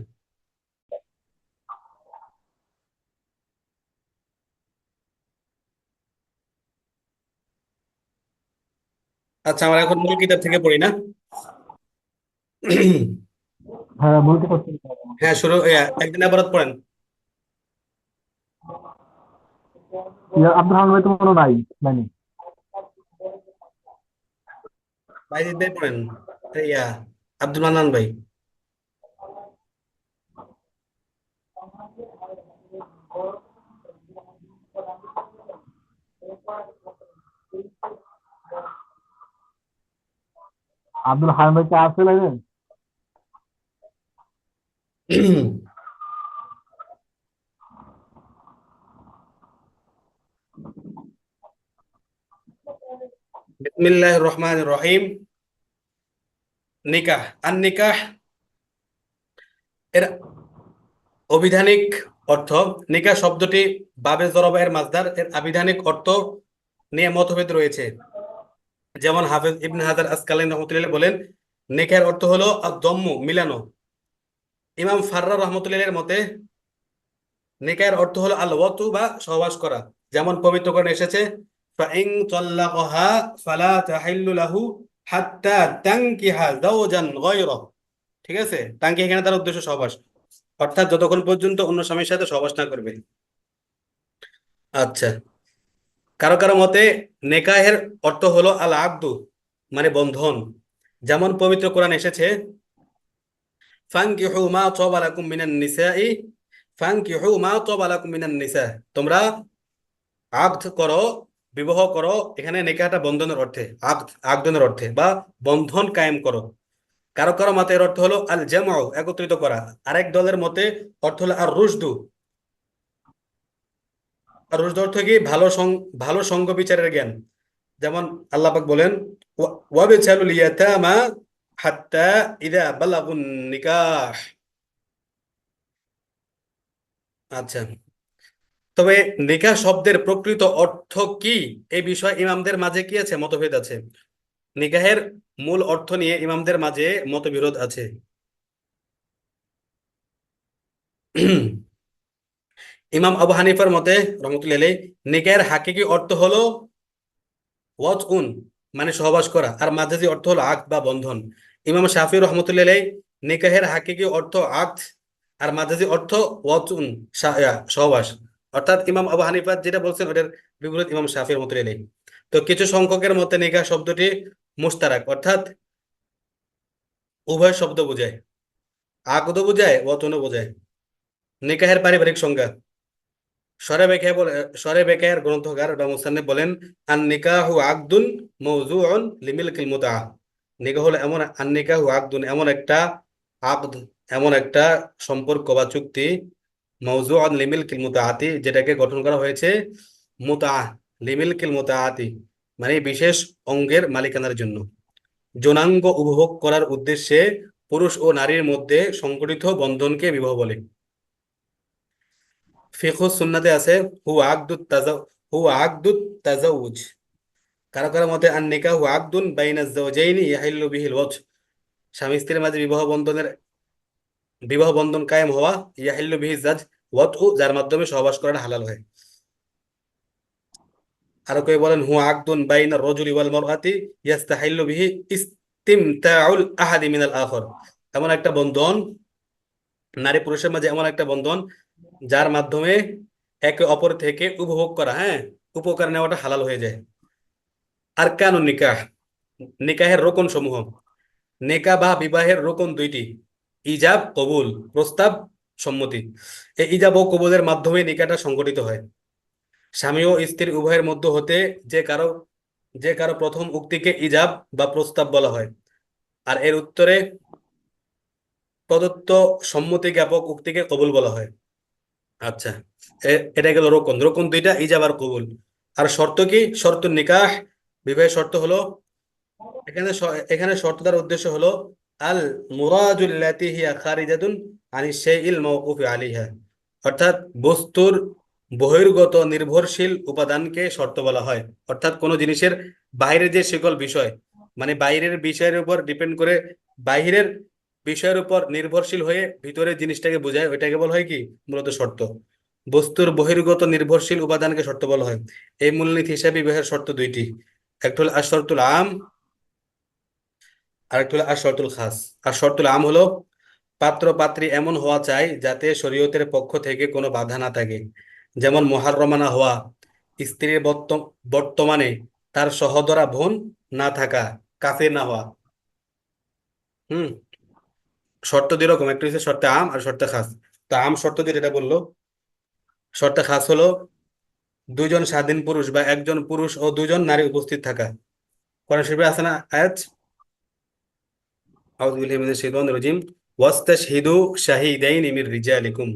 আচ্ছা, আমরা এখন মূল কিতাব থেকে পড়ি না? হ্যাঁ, বলতে পারছি না। হ্যাঁ, শুরু একদিন আবারত পড়েন। আব্দুল রহমান ভাই তো মনে হয় নাই লাইনে। বাইজিদ ভাই পড়েন। ইয়া, আব্দুল মান্নান ভাই। আব্দুল হামিদ ভাই কি আছে লাইনে? বিসমিল্লাহ রহমান রহিম। নিকাহ, আন নিকাহ এর অভিধানিক অর্থ। নিকাহ শব্দটি বাবে জরবা এর মাসদার। এর আবিধানিক অর্থ নিয়ে মতভেদ রয়েছে। যেমন হাফেজ ইবনে হাজার আসকালানি রহমতুল্লাহ বলেন, নিকাহের অর্থ হলো আদ-দম্মু, মিলানো। ইমাম ফাররা রহমতুল্লাহ এর মতে নিকাহের অর্থ হলো আল ওয়াতু, বা সহবাস করা। যেমন পবিত্রকরণে এসেছে, ফাইন তাল্লাকাহা ফালা তাহিল্লু লাহু হাত্তা তানকিহা যাওজান গায়রাহু। ঠিক আছে, তানকিহ এখানে তার উদ্দেশ্য সহবাস, অর্থাৎ যতক্ষণ পর্যন্ত অন্য স্বামীর সাথে সহবাস না করবে। আচ্ছা, কারো কারো মতে নেকাহের অর্থ হলো আল আব্দু, মানে বন্ধন। যেমন পবিত্র কোরআন এসেছে, ফানকিহু মা তাবা লাকুম মিনান নিসাই, ফানকিহু মা তাবা লাকুম মিনান নিসা। তোমরা আকদ করো, বিবাহ করো। এখানে নেকাহটা বন্ধনের অর্থে, আকদ আকদনের অর্থে, বা বন্ধন কায়েম করো। কারো কারো মতে এর অর্থ হলো আল জামউ, একত্রিত করা। আরেক দলের মতে অর্থ হলো আর রুশদু। আর রুশদ অর্থ কি ভালো সঙ্গ বিচারের জ্ঞান। যেমন আল্লাহ পাক বলেন, ওয়াবতালুল ইয়াতামা হাত্তা ইযা বালাগুন নিকাহ। আচ্ছা, তবে নিকাহ শব্দের প্রকৃত অর্থ কি, এই বিষয়ে ইমামদের মাঝে কি আছে? মতভেদ আছে। নিকাহের মূল অর্থ নিয়ে ইমামদের মাঝে মতবিরোধ আছে। ইমাম আবু হানিফার মতে রহমতুল্লাহ আলাইহি, নিকাহের হাকিকি অর্থ হলো ওয়াতউন, মানে সহবাস করা। আর মাজাজি অর্থ হলো আকদ বা বন্ধন। ইমাম শাফি রহমতুল্লাহ আলাইহি, নিকাহের হাকিকি অর্থ আকদ, আর মাজাজি অর্থ ওয়াতউন, সহবাস। অর্থাৎ ইমাম আবু হানিফা যেটা বলছেন ওটার বিপরীত ইমাম শাফি রহমতুল্লাহ আলাইহি। তো কিছু সংখ্যকের মতে নিকাহ শব্দটি মুশতারাক, অর্থাৎ উভয় শব্দ বোঝায়, আকদও বোঝায়, ওয়াতউনও বোঝায়। নিকাহের পারিবারিক সংজ্ঞা, সরে বেকায় বলে, সরে বেকায়ের গ্রন্থকার বা মুসান্নিফ বলেন, আন নিকাহু আকদুন মাওযুউন লিমিলকিল মুতআহ। নিকাহ হলো এমন, আন নিকাহু আকদুন এমন একটা আকদ, এমন একটা সম্পর্ক বা চুক্তি, মাওযুউন লিমিলকিল মুতআতি, যেটাকে গঠন করা হয়েছে মুতআহ, লিমিলকিল মুতআতি, মানে বিশেষ অঙ্গের মালিকানার জন্য। যৌনাঙ্গ উপভোগ করার উদ্দেশ্যে পুরুষ ও নারীর মধ্যে সংগঠিত বন্ধনকে বিবাহ বলে। ফিকহ সুন্নাতে আছে, হু আকদুত তাজা হু আকদুত তাজাউজ। কারো কারো মতে আন নিকাহু আকদুন বাইনা যাওজাইনি ইয়াহিল্লু বিহিল ওয়াজ। স্বামী স্ত্রীর মাঝে বিবাহ বন্ধন কায়েম হওয়া, ইয়াহিল্লু বিহি জাজ ওয়াতউ, যার মাধ্যমে সহবাস করাটা হালাল হয়। আরো কেউ বলেন হুয়া আকদুন বাইনা রজুলি ওয়াল মারআতি ইয়াস্তাহিল্লু বিহি ইস্তিমতাউল আহাদি মিনাল আখর, এমন একটা বন্ধন, নারী পুরুষের মাঝে এমন একটা বন্ধন যার মাধ্যমে একে অপর থেকে উপভোগ করা, হ্যাঁ, উপকার নেওয়াটা হালাল হয়ে যায়। আর কেন নিকাহ, নিকাহের রোকন সমূহ, নেকা বা বিবাহের রোকন দুইটি: ইজাব কবুল, প্রস্তাব সম্মতি। এই ইজাব ও কবুলের মাধ্যমে নিকাহটা সংগঠিত হয়। স্বামী ও স্ত্রী উভয়ের মধ্য হতে যে কারো যে কারো প্রথম উক্তিকে ইজাব বা প্রস্তাব বলা হয়, আর এর উত্তরে প্রদত্ত সম্মতি জ্ঞাপক উক্তিকে কবুল বলা হয়। আচ্ছা, এটা গেল রোকন। রোকন দুইটা, ইজাব আর কবুল। আর শর্ত কি? শর্ত নিকাহ, বিবাহের শর্ত হলো, এখানে শর্ত দ্বারা উদ্দেশ্য হলো আল মুরাদুল্লাতি হিয়া খারিজাতুন আনি শাইইল মাওকুফি আলাইহা, অর্থাৎ বস্তুর বহির্গত নির্ভরশীল উপাদানকে শর্ত বলা হয়। অর্থাৎ কোনো জিনিসের বাইরের যে সকল বিষয়, মানে বাইরের বিষয়ের উপর ডিপেন্ড করে, বাইরের বিষয়ের উপর নির্ভরশীল হয়ে ভিতরের জিনিসটাকে বোঝায়, ওইটাকে বলা হয় কি? মূলত শর্ত। বস্তুর বহির্গত নির্ভরশীল উপাদানকে শর্ত বলা হয়। এই মূলনীতি হিসাবে বিবাহের শর্ত দুইটি: একটা হলো আশরতুল আম, আরেকটা হলো আশরতুল খাস। আশরতুল আম হলো পাত্র পাত্রী এমন হওয়া চাই যাতে শরীয়তের পক্ষ থেকে কোনো বাধা না থাকে, যেমন মুহাররমা না হওয়া, স্ত্রীর বর্তমানে তার সহদরা বোন না থাকা, কাফির না হওয়া। হুম। শর্ত দুই রকম, একটা হচ্ছে শর্তে আম আর শর্তে খাস। তো আম শর্ত যেটা বললো, শর্তে খাস হলো দুইজন স্বাধীন পুরুষ বা একজন পুরুষ ও দুজন নারী উপস্থিত থাকা। কোরআন শরীফে আছে না আয়াত, আউযু বিল্লাহি মিনাশ শাইতানির রাজিম, ওয়াস্তাশহিদু শাহিদাইনি মির রিজালিকুম,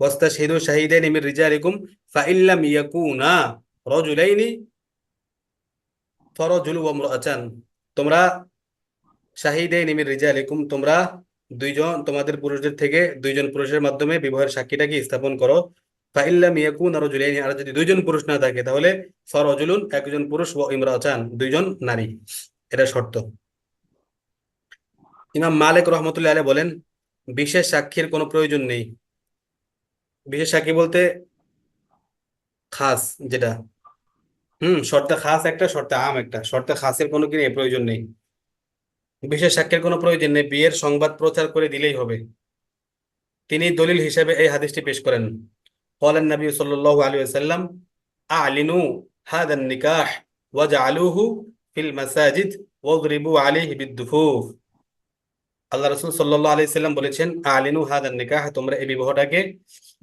ওয়াস্তাশহিদু শাহিদাইনি মির রিজালিকুম ফাইল্লাম ইয়াকুনা রাজুলাইনি ফারাজুলু ওয়া ইমরাআতান। তোমরা শাহিদাইনি মির রিজালিকুম, তোমরা দুইজন তোমাদের পুরুষদের থেকে দুইজন পুরুষের মাধ্যমে বিবাহের সাক্ষীটাকে স্থাপন করো। ফাইল্লাম ইয়াকুনা রাজুলাইনি, আর যদি দুইজন পুরুষ না থাকে তাহলে ফারাজুলুন, একজন পুরুষ, ওয়া ইমরাআতান, দুইজন নারী। এটা শর্ত। ইমাম মালিক রহমতুল্লাহ আলাইহি বলেন বিশেষ সাক্ষীর কোনো প্রয়োজন নেই। বিশেষ সাক্ষী বলতে খাস যেটা, শর্তে খাস একটা, শর্তে আম একটা। শর্তে খাসের কোনো কি নেই, প্রয়োজন নেই। বিশেষ সাক্ষীর কোনো প্রয়োজন নেই, বিয়ের সংবাদ প্রচার করে দিলেই হবে। তিনি দলিল হিসেবে এই হাদিসটি পেশ করেন। قال النبي صلى الله عليه وسلم أعلنوا هذا النكاح واجعلوه في المساجد واضربوا عليه بالدفوف। আল্লাহ রাসূল সাল্লাল্লাহু আলাইহি সাল্লাম বলেছেন, আলিনু হাদান নিকাহ, তোমরা এই বিবাহটাকে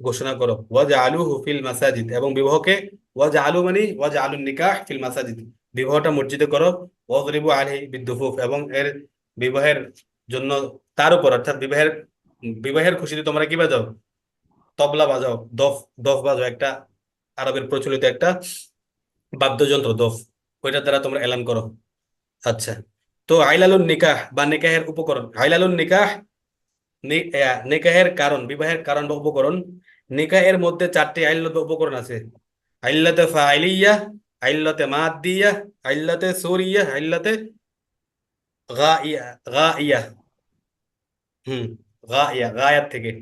ঘোষণা করো, ওয়াজআলুহু ফিল মাসাজিদ, এবং বিবাহকে, ওয়াজআলু মানে ওয়াজআলুন নিকাহ ফিল মাসাজিদ, বিবাহটা মসজিদে করো, ওয়াজরিবু আলাইহি বিদ্দুফুফ, এবং এর বিবাহের জন্য তার উপর, অর্থাৎ বিবাহের বিবাহের খুশিতে তোমরা কি বাজাও? তবলা বাজাও, দফ, দফ বাজাও, একটা আরবের প্রচলিত একটা বাদ্যযন্ত্র দফ, ওইটার দ্বারা তোমরা এলান করো। আচ্ছা, তো আইলালুন নিকাহ বা নিকাহের উপকরণ, আইলালুন নিকাহ, নিকাহের কারণ, বিবাহের কারণ বা উপকরণ। নিকাহের মধ্যে চারটি আইল্লত বা উপকরণ আছে: আইল্লাতে ফাইলিয়া, আইল্লাতে মাদ্দিয়া, আইল্লাতে সুরিয়া, আইল্লাতে গাইয়া, গাইয়া। হুম, গাইয়া, গায়াত থেকে।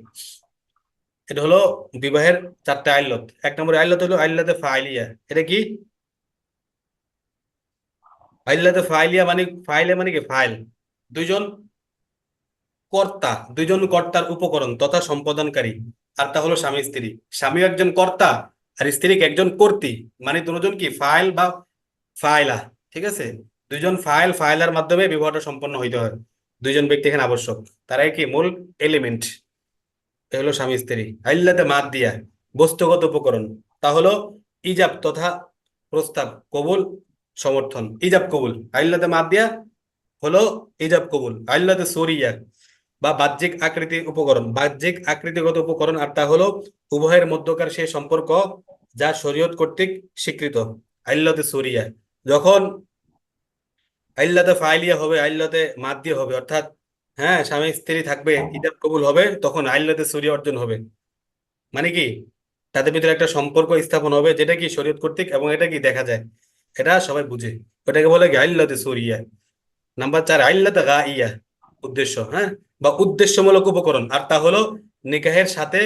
এটা হলো বিবাহের চারটা আইল্লত। এক নম্বর আইল্লত হলো আইল্লাতে ফাইলিয়া। এটা কি? আইল্লাতে ফাইলিয়া মানে, ফাইলে মানে কি? ফাইল, দুইজন কর্তা, দুইজন কর্তার উপকরণ তথা সম্পাদনকারী। আর তা হলো স্বামী স্ত্রী। স্বামী একজন কর্তা আর স্ত্রী একজন কর্ত্রী, মানে দুজন কি? ফাইল বা ফাইলা। ঠিক আছে, দুইজন ফাইল, ফাইলার মাধ্যমে বিবাহটা সম্পন্ন হইতে হয়। দুইজন ব্যক্তি এখানে আবশ্যক, তারাই কি মূল এলিমেন্ট। এ হলো স্বামী স্ত্রী। আইল্লাতে মাদ দিয়া, বস্তুগত উপকরণ, তা হলো ইজাব তথা প্রস্তাব, কবুল, সমর্থন। ইজাব কবুল, আইল্লাতে মাদ দিয়া হলো ইজাব কবুল। আইল্লাতে সরিয়া বা বাহ্যিক আকৃতির উপকরণ, বাহ্যিক আকৃতিগত উপকরণ, আর তা হলো উভয়ের মধ্যকার সেই সম্পর্ক যা শরীয়ত কর্তৃক স্বীকৃত। আইল্লাতে সরিয়া, যখন আইল্লাতে ফাইলিয়া হবে, আইল্লাতে মাদ্দিয়া হবে, অর্থাৎ হ্যাঁ স্বামী স্ত্রী থাকবে, ইজাব কবুল হবে, তখন আইল্লাতে সরিয়া অর্জন হবে। মানে কি? তাদের ভিতরে একটা সম্পর্ক স্থাপন হবে যেটা কি শরীয়ত কর্তৃক, এবং এটা কি দেখা যায়, এটা সবাই বুঝে। ওটাকে বলে কি? আইল্লাতে সরিয়া। নাম্বার 4 আইল্লাতে গাইয়া, উদ্দেশ্য, হ্যাঁ, বা উদ্দেশ্যমূলক উপকরণ, আর তা হলো নিকাহের সাথে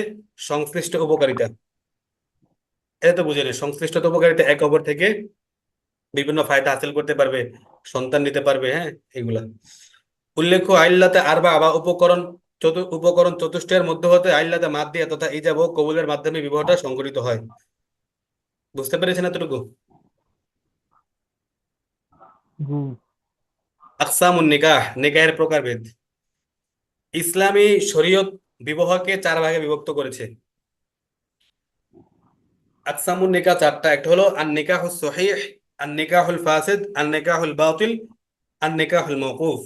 সংশ্লিষ্ট উপকারিতা। এটা তো বুঝেনি, সংশ্লিষ্ট তো উপকারিতা একে অপর থেকে বিভিন্ন ফায়দা হাসিল করতে পারবে, সন্তান নিতে পারবে, হ্যাঁ, এগুলা। উল্লেখ্য আইল্লাতে আরবা বা উপকরণ উপকরণ চতুষ্টয়ের মধ্যে হতে আইল্লাতে মাদ্দিয়া তথা ইজাব ও কবুলের মাধ্যমে বিবাহটা সংঘটিত হয়। বুঝতে পেরেছেন এতটুকু? জি। আকসামুন নিকাহ, নিকাহের প্রকারভেদ। ইসলামী শরীয়ত বিবাহকে চার ভাগে বিভক্ত করেছে। আকসামুন নিকাহ চারটা, একটা হলো আন নিকাহুস সহিহ, আন নিকাহুল ফাসিদ, আন নিকাহুল বাতিল, আন নিকাহুল মাওকুফ।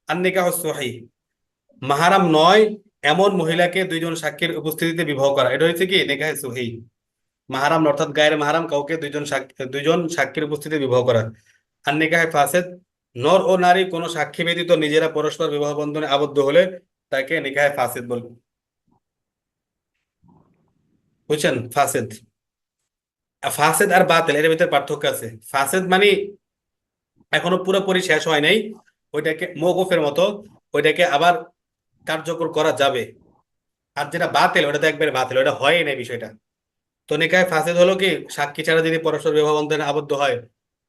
আন নিকাহুস সহিহ, মাহারাম নয় এমন মহিলাকে দুইজন সাক্ষীর উপস্থিতিতে বিবাহ করা, এটা হচ্ছে কি নিকাহে সহিহ। মাহারাম অর্থাৎ গায়ের মাহারাম কাউকে দুইজন সাক্ষীর উপস্থিতিতে বিবাহ করা। আর নিকাহে ফাসেদ, নর ও নারী কোনো সাক্ষী ব্যতীত নিজেরা পরস্পর বিবাহ বন্ধনে আবদ্ধ হলে তাকে নিকাহে ফাসেদ বলবে। বুঝছেন? ফাসেদ, ফাসেদ আর বাতিল এর ভিতরে পার্থক্য আছে। ফাসেদ মানে এখনো পুরোপুরি শেষ হয় নাই, ওইটাকে মওকুফের মতো, ওইটাকে আবার কার্যকর করা যাবে। আর যেটা বাতিল ওটা তো একবারে বাতিল, ওটা হয় নাই বিষয়টা। তো নিকাহে ফাসেদ হলো কি, সাক্ষী ছাড়া যদি পরস্পর বিবাহ বন্ধনে আবদ্ধ হয়,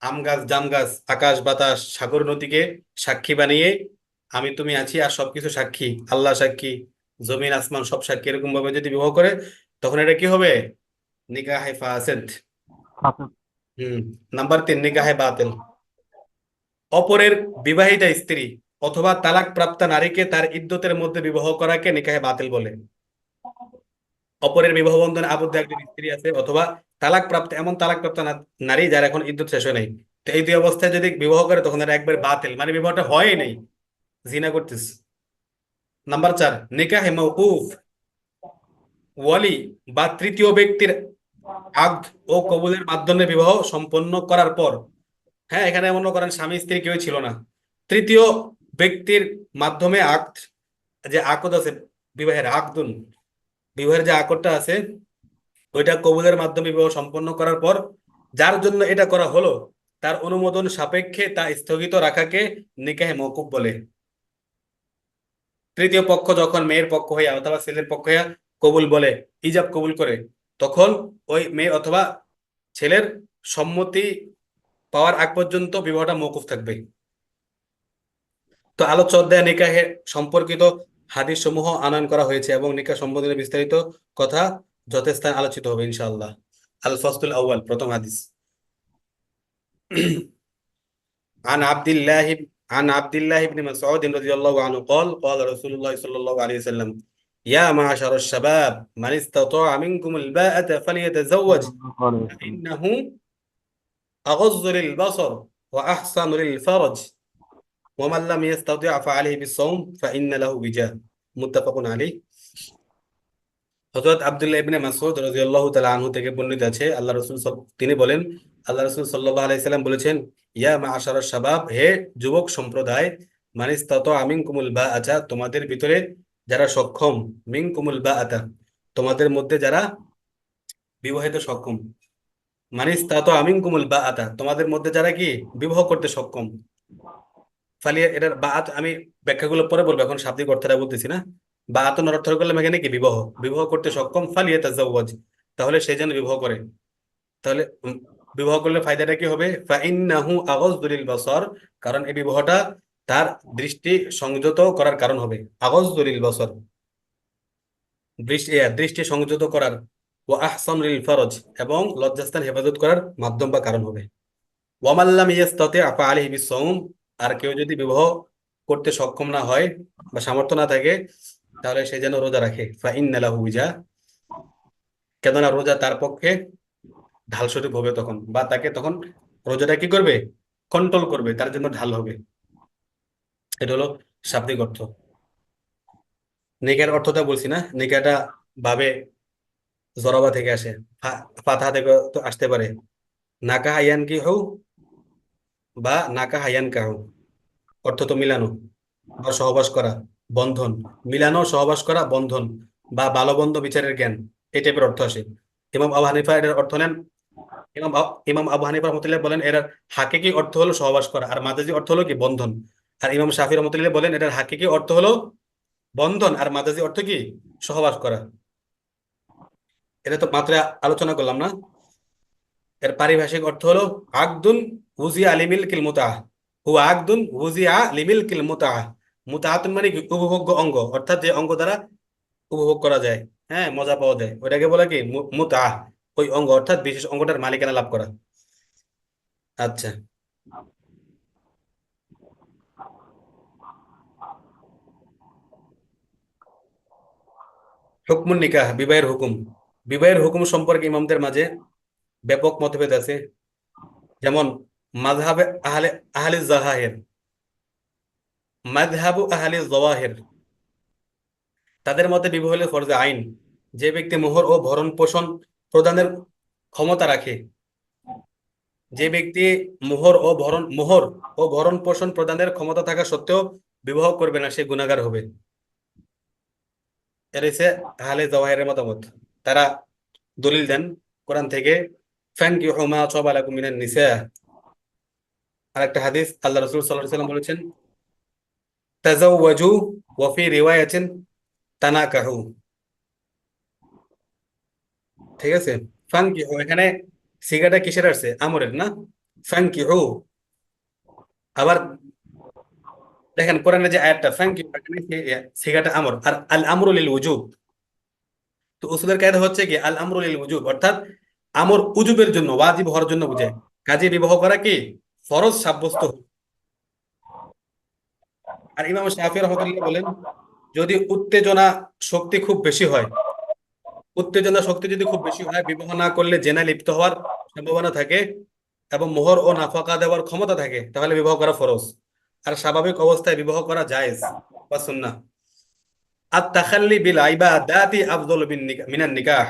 আম গাছ জাম গাছ আকাশ বাতাস সাগর নদীকে সাক্ষী বানিয়ে, আমি তুমি আছি আর সবকিছু সাক্ষী, আল্লাহ সাক্ষী, জমিন আসমান সব সাক্ষী, এরকম ভাবে যদি বিবাহ করে, তখন এটা কি হবে? নিকাহে ফাসেদ। ফাসেদ। হম। নাম্বার 3, নিকাহে বাতিল। অপরের বিবাহিতা স্ত্রী অথবা তালাক প্রাপ্তা নারীকে তার ইদ্যতের মধ্যে বিবাহ করাকে নিকাহে বাতিল বলে। অপরের বিবাহ বন্ধনে আবদ্ধ একজন স্ত্রী আছে, অথবা তালাক প্রাপ্ত, এমন তালাক প্রাপ্ত নারী যার এখন ইদ্যত শেষ হয় নাই, তো এই দুই অবস্থায় যদি বিবাহ করে তখন এটা একবার বাতিল, মানে বিবাহটা হয় নাই, জিনা করতেছে। নাম্বার 4, নিকাহে মওকুফ। ওয়ালি বা তৃতীয় ব্যক্তির আকদ ও কবুলের মাধ্যমে বিবাহ সম্পন্ন করার পর, হ্যাঁ, এখানে মনে করেন স্বামী স্ত্রী কেউ ছিল না, তৃতীয় ব্যক্তির মাধ্যমে আকদ, যে আকদ আছে বিবাহের আকদুন, বিবাহের যে আকদটা আছে ওইটা কবুলের মাধ্যমে বিবাহ সম্পন্ন করার পর যার জন্য এটা করা হলো তার অনুমোদন সাপেক্ষে তা স্থগিত রাখাকে নিকাহে মওকুফ বলে। তৃতীয় পক্ষ যখন মেয়ের পক্ষ হইয়া অথবা ছেলের পক্ষ হইয়া কবুল বলে, ইজাব কবুল করে, তখন ওই মেয়ে অথবা ছেলের সম্মতি পাওয়ার আগ পর্যন্ত বিবাহটা মওকুফ থাকবে। তো আলোচ্য অধ্যায়ে নিকাহে সম্পর্কিত হাদিস সমূহ আনয়ন করা হয়েছে এবং নিকাহ সম্বন্ধে বিস্তারিত কথা যথাস্থানে আলোচিত হবে ইনশাআল্লাহ। আল ফাসলুল আউয়াল, প্রথম হাদিস। عن عبد الله عن عبد الله بن مسعود رضي الله عنه قال قال رسول الله صلى الله عليه وسلم يا معشر الشباب من استطاع منكم الباءة فليتزوج فإنه أغض للبصر وأحسن للفرج ومن لم يستطع فعليه بالصوم فإن له وجاء متفق عليه। হযরত আব্দুল্লাহ ইবনে মাসউদ রাদিয়াল্লাহু তাআলা আনহু থেকে বর্ণিত আছে, আল্লাহ রাসূল তিনি বলেন, আল্লাহ রাসূল সাল্লাল্লাহু আলাইহি সাল্লাম বলেছেন, ইয়া মাআশারাশ শাবাব, হে যুবক সম্প্রদায়, মানিস্তাতা মিনকুমুল বাআতা, তোমাদের ভিতরে যারা সক্ষম, মিনকুমুল বাআতা, তোমাদের মধ্যে যারা বিবাহিত সক্ষম, মানিস্তাতা মিনকুমুল বাআতা, তোমাদের মধ্যে যারা কি বিবাহ করতে সক্ষম। ফালিয়া, এটার বাআত আমি ব্যাখ্যাগুলো পরে বলবো, এখন শাব্দিক অর্থটা বলতেছি না। বাআত অর্থ করলাম এখানে কি, বিবাহ, বিবাহ করতে সক্ষম, ফালিয়া তাজাওয়াজ, তাহলে সে যেন বিবাহ করে। তাহলে বিবাহ করলে ফায়দাটা কি হবে? ফাইন্নাহু আগাযযু লিল বাসার, কারণ এই বিবাহটা তার দৃষ্টি সংযত করার কারণ হবে। আগাযযু লিল বাসার, দৃষ্টি সংযত করার, ওয়া আহসান লিল ফারজ, এবং লজ্জাস্থান হেফাজত করার মাধ্যম বা কারণ হবে। ওয়ামাল্লাম ইয়াস্তাতি ফা আলাইহি বিসসাওম, আর কেউ যদি বিবাহ করতে সক্ষম না হয় বা সামর্থ্য না থাকে, তাহলে সে যেন রোজা রাখে। ফা ইন্না লাহু উজা, কেননা রোজা তার পক্ষে ঢাল স্বরূপ হবে তখন, বা তাকে তখন রোজাটা কি করবে, কন্ট্রোল করবে, তার জন্য ঢাল হবে। এটা হলো শাব্দিক অর্থ। নেকার অর্থটা বলছি না, নেকাটা ভাবে জরাবা থেকে আসে, ফাতহা থেকে তো আসতে পারে, নাকা হাইয়ান কি হও বা নাকা হাইয়ান কাহু, অর্থ তো মিলানো বা সহবাস করা, বন্ধন, মিলানো, সহবাস করা, বন্ধন, বা বালবন্ধ বিচারের জ্ঞান, এই টাইপের অর্থ আসে। ইমাম আবু হানিফা এটার অর্থ নেন, ইমাম আবু হানিফা রহমতুল্লাহ বলেন এটার হাকিকি অর্থ হলো সহবাস করা, আর মাজাজি অর্থ হলো কি, বন্ধন। আর ইমাম শাফি রহমতুল্লাহ বলেন এটার হাকিকি অর্থ হলো বন্ধন, আর মাজাজি অর্থ কি, সহবাস করা। এটা তো মাত্র আলোচনা করলাম না। এর পারিভাষিক অর্থ হলো আকদুন উজিয়া লিমিল কিল মুতাহ। হুয়া আকদুন উজিয়া লিমিল কিল মুতাহ। মুতাহাতুন মানে কি? উপভোগ্য অঙ্গ, অর্থাৎ যে অঙ্গ দ্বারা উপভোগ করা যায়, হ্যাঁ, মজা পাওয়া যায়, ওইটাকে বলে কি? মুতাহ। ওই অঙ্গ অর্থাৎ বিশেষ অঙ্গটার মালিকানা লাভ করা। আচ্ছা, হুকমুন নিকাহ, বিবাহের হুকুম। বিবাহের হুকুম সম্পর্কে ইমামদের মাঝে ব্যাপক মতভেদ আছে। যেমন মাযহাবে আহলে আহলে জাহাহির, মাযহাবু আহলে যাওয়াহির, তাদের মতে বিবাহ হলে ফরজে আইন। যে ব্যক্তি মোহর ও ভরণ পোষণ প্রদানের ক্ষমতা রাখে, যে ব্যক্তি মোহর ও ভরণ পোষণ প্রদানের ক্ষমতা থাকা সত্ত্বেও বিবাহ করবে না, সে গুনাহগার হবে। এর হচ্ছে আহলে যাওয়াহিরের মতামত। তারা দলিল দেন কোরআন থেকে, ফানকিহু মা তাবা লাকুম মিনান নিসা। আর একটা হাদিস, আল্লাহ রাসূল সাল্লাল্লাহু আলাইহি ওয়াসাল্লাম বলেছেন, তাজাওয়াজু ওয়া ফি রিওয়ায়াতিন তানাকাহু। ঠিক আছে? ফানকিহু, এখানে সিগাটা কিসের আসছে? আমরের, না? ফানকিহু। আবার দেখেন কোরআনের যে আয়াতটা ফানকিহু, এখানে সিগাটা আমর, আর আল আমরু লিল উজুব। তো উসুলের কায়দা হচ্ছে কি আল আমরু লিল উজুব, অর্থাৎ আমর উজুবের জন্য, ওয়াজিব হওয়ার জন্য বোঝায়। কাজে বিবাহ করা কি ফরজ সাব্যস্ত হয়। আর ইমাম শাফিঈ রাহমাতুল্লাহ বলেন, যদি উত্তেজনা শক্তি খুব বেশি হয়, উত্তেজনা শক্তি যদি খুব বেশি হয়, বিবাহ না করলে জেনা লিপ্ত হওয়ার সম্ভাবনা থাকে এবং মোহর ও নাফাকা দেওয়ার ক্ষমতা থাকে, তাহলে বিবাহ করা ফরজ। আর স্বাভাবিক অবস্থায় বিবাহ করা জায়েজ বা সুন্নাহ। আর তাখাল্লি বিল ইবাদাতি আফদল মিনান নিকাহ,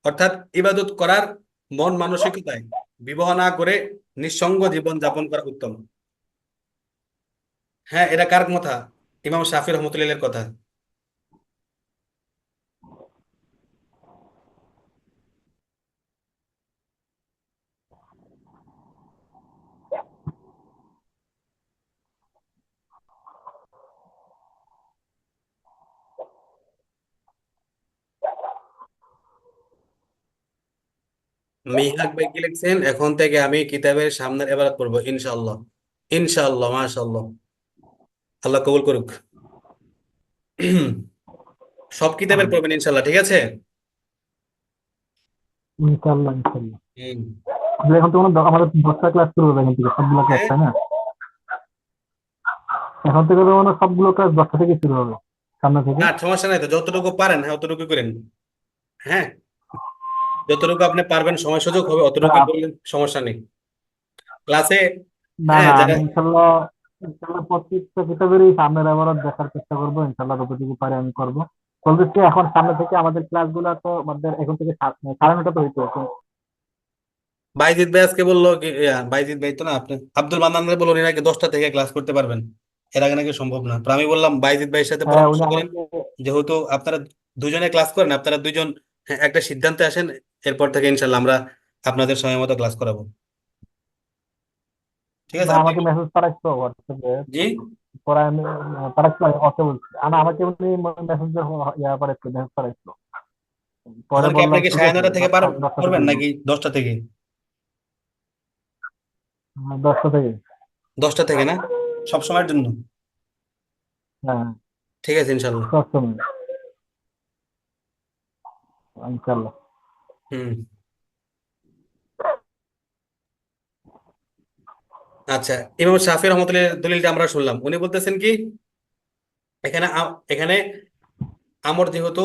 অর্থাৎ ইবাদত করার মন মানসিকতায় বিবাহ না করে নিঃসঙ্গ জীবন যাপন করা উত্তম। হ্যাঁ, এটা কার কথা? ইমাম শাফিঈ রহমতুল্লাহের কথা। মিহাক ভাই কি লিখছেন, এখন থেকে আমি কিতাবের সামনের এবারত পড়বো ইনশাআল্লাহ। ইনশাআল্লাহ, মাশাআল্লাহ, আল্লাহ কবুল করুক। সব কিতাবের আমিন। পড়বেন ইনশাআল্লাহ, ঠিক আছে? ইনশাল্লাহ ইনশাল্লাহ। হুম। তাহলে এখন তো আমাদের 10টা ক্লাস শুরু হবে এখান থেকে, সবগুলো ক্লাস, হ্যাঁ, তাই না? এখন থেকে তো মানে সবগুলো ক্লাস 10টা থেকে শুরু হবে, সামনে থেকে। না সমস্যা নাই, তো যতটুকু পারেন হ্যাঁ অতটুকু করেন। হ্যাঁ, যতটুকু আপনি পারবেন, সময় সুযোগ হবে অতটুকু আপ- করলেন, সমস্যা নেই ক্লাসে। না হ্যাঁ, না, যারা আমি ইনশাল্লাহ ইনশাল্লাহ প্রত্যেকটা কিতাবেরই সামনের আবার দেখার চেষ্টা করবো, ইনশাল্লাহ যতটুকু পারি আমি করবো। বলতেছি এখন সামনে থেকে আমাদের ক্লাসগুলো তো আমাদের এখন থেকে 9:30 তো হইতো এখন। বাইজিৎ ভাই আজকে বললো কি, বাইজিৎ ভাই তো না, আপনি আব্দুল মান্নান ভাই বললো উনি নাকি 10টা থেকে ক্লাস করতে পারবেন, এর আগে নাকি সম্ভব না। তো আমি বললাম বাইজিৎ ভাইয়ের সাথে হ্যাঁ, পরামর্শ উনি করেন, আমাকে। যেহেতু আপনারা দুজনে ক্লাস করেন, আপনারা দুইজন হ্যাঁ, একটা সিদ্ধান্তে আসেন, এরপর থেকে ইনশাল্লাহ আমরা আপনাদের সময় মতো ক্লাস করাবো। ঠিক আছে না, আপনি? আমাকে মেসেজ পাঠাইছো হোয়াটসঅ্যাপে। জি। পরে আমি পাঠাইছো, আমি ওকে বলছি, আমাকে উনি মেসেজ পাঠাইছো, মেসেজ পাঠাইছো। পরে এখন কি আপনি বললাম কি ঠিক সাড়ে আছে, 9টা থেকে 10টা থেকে করবেন দিব। নাকি 10টা থেকে? 10টা থেকে। 10টা থেকে না, সব সময়ের জন্য? হ্যাঁ, ঠিক আছে ইনশাল্লাহ। 10টা, ইনশাল্লাহ। হুম। আচ্ছা, ইমাম শাফি রহমতুল্লাহ দলিলটা আমরা শুনলাম, উনি বলতেছেন কি, এখানে আমর যেহেতু,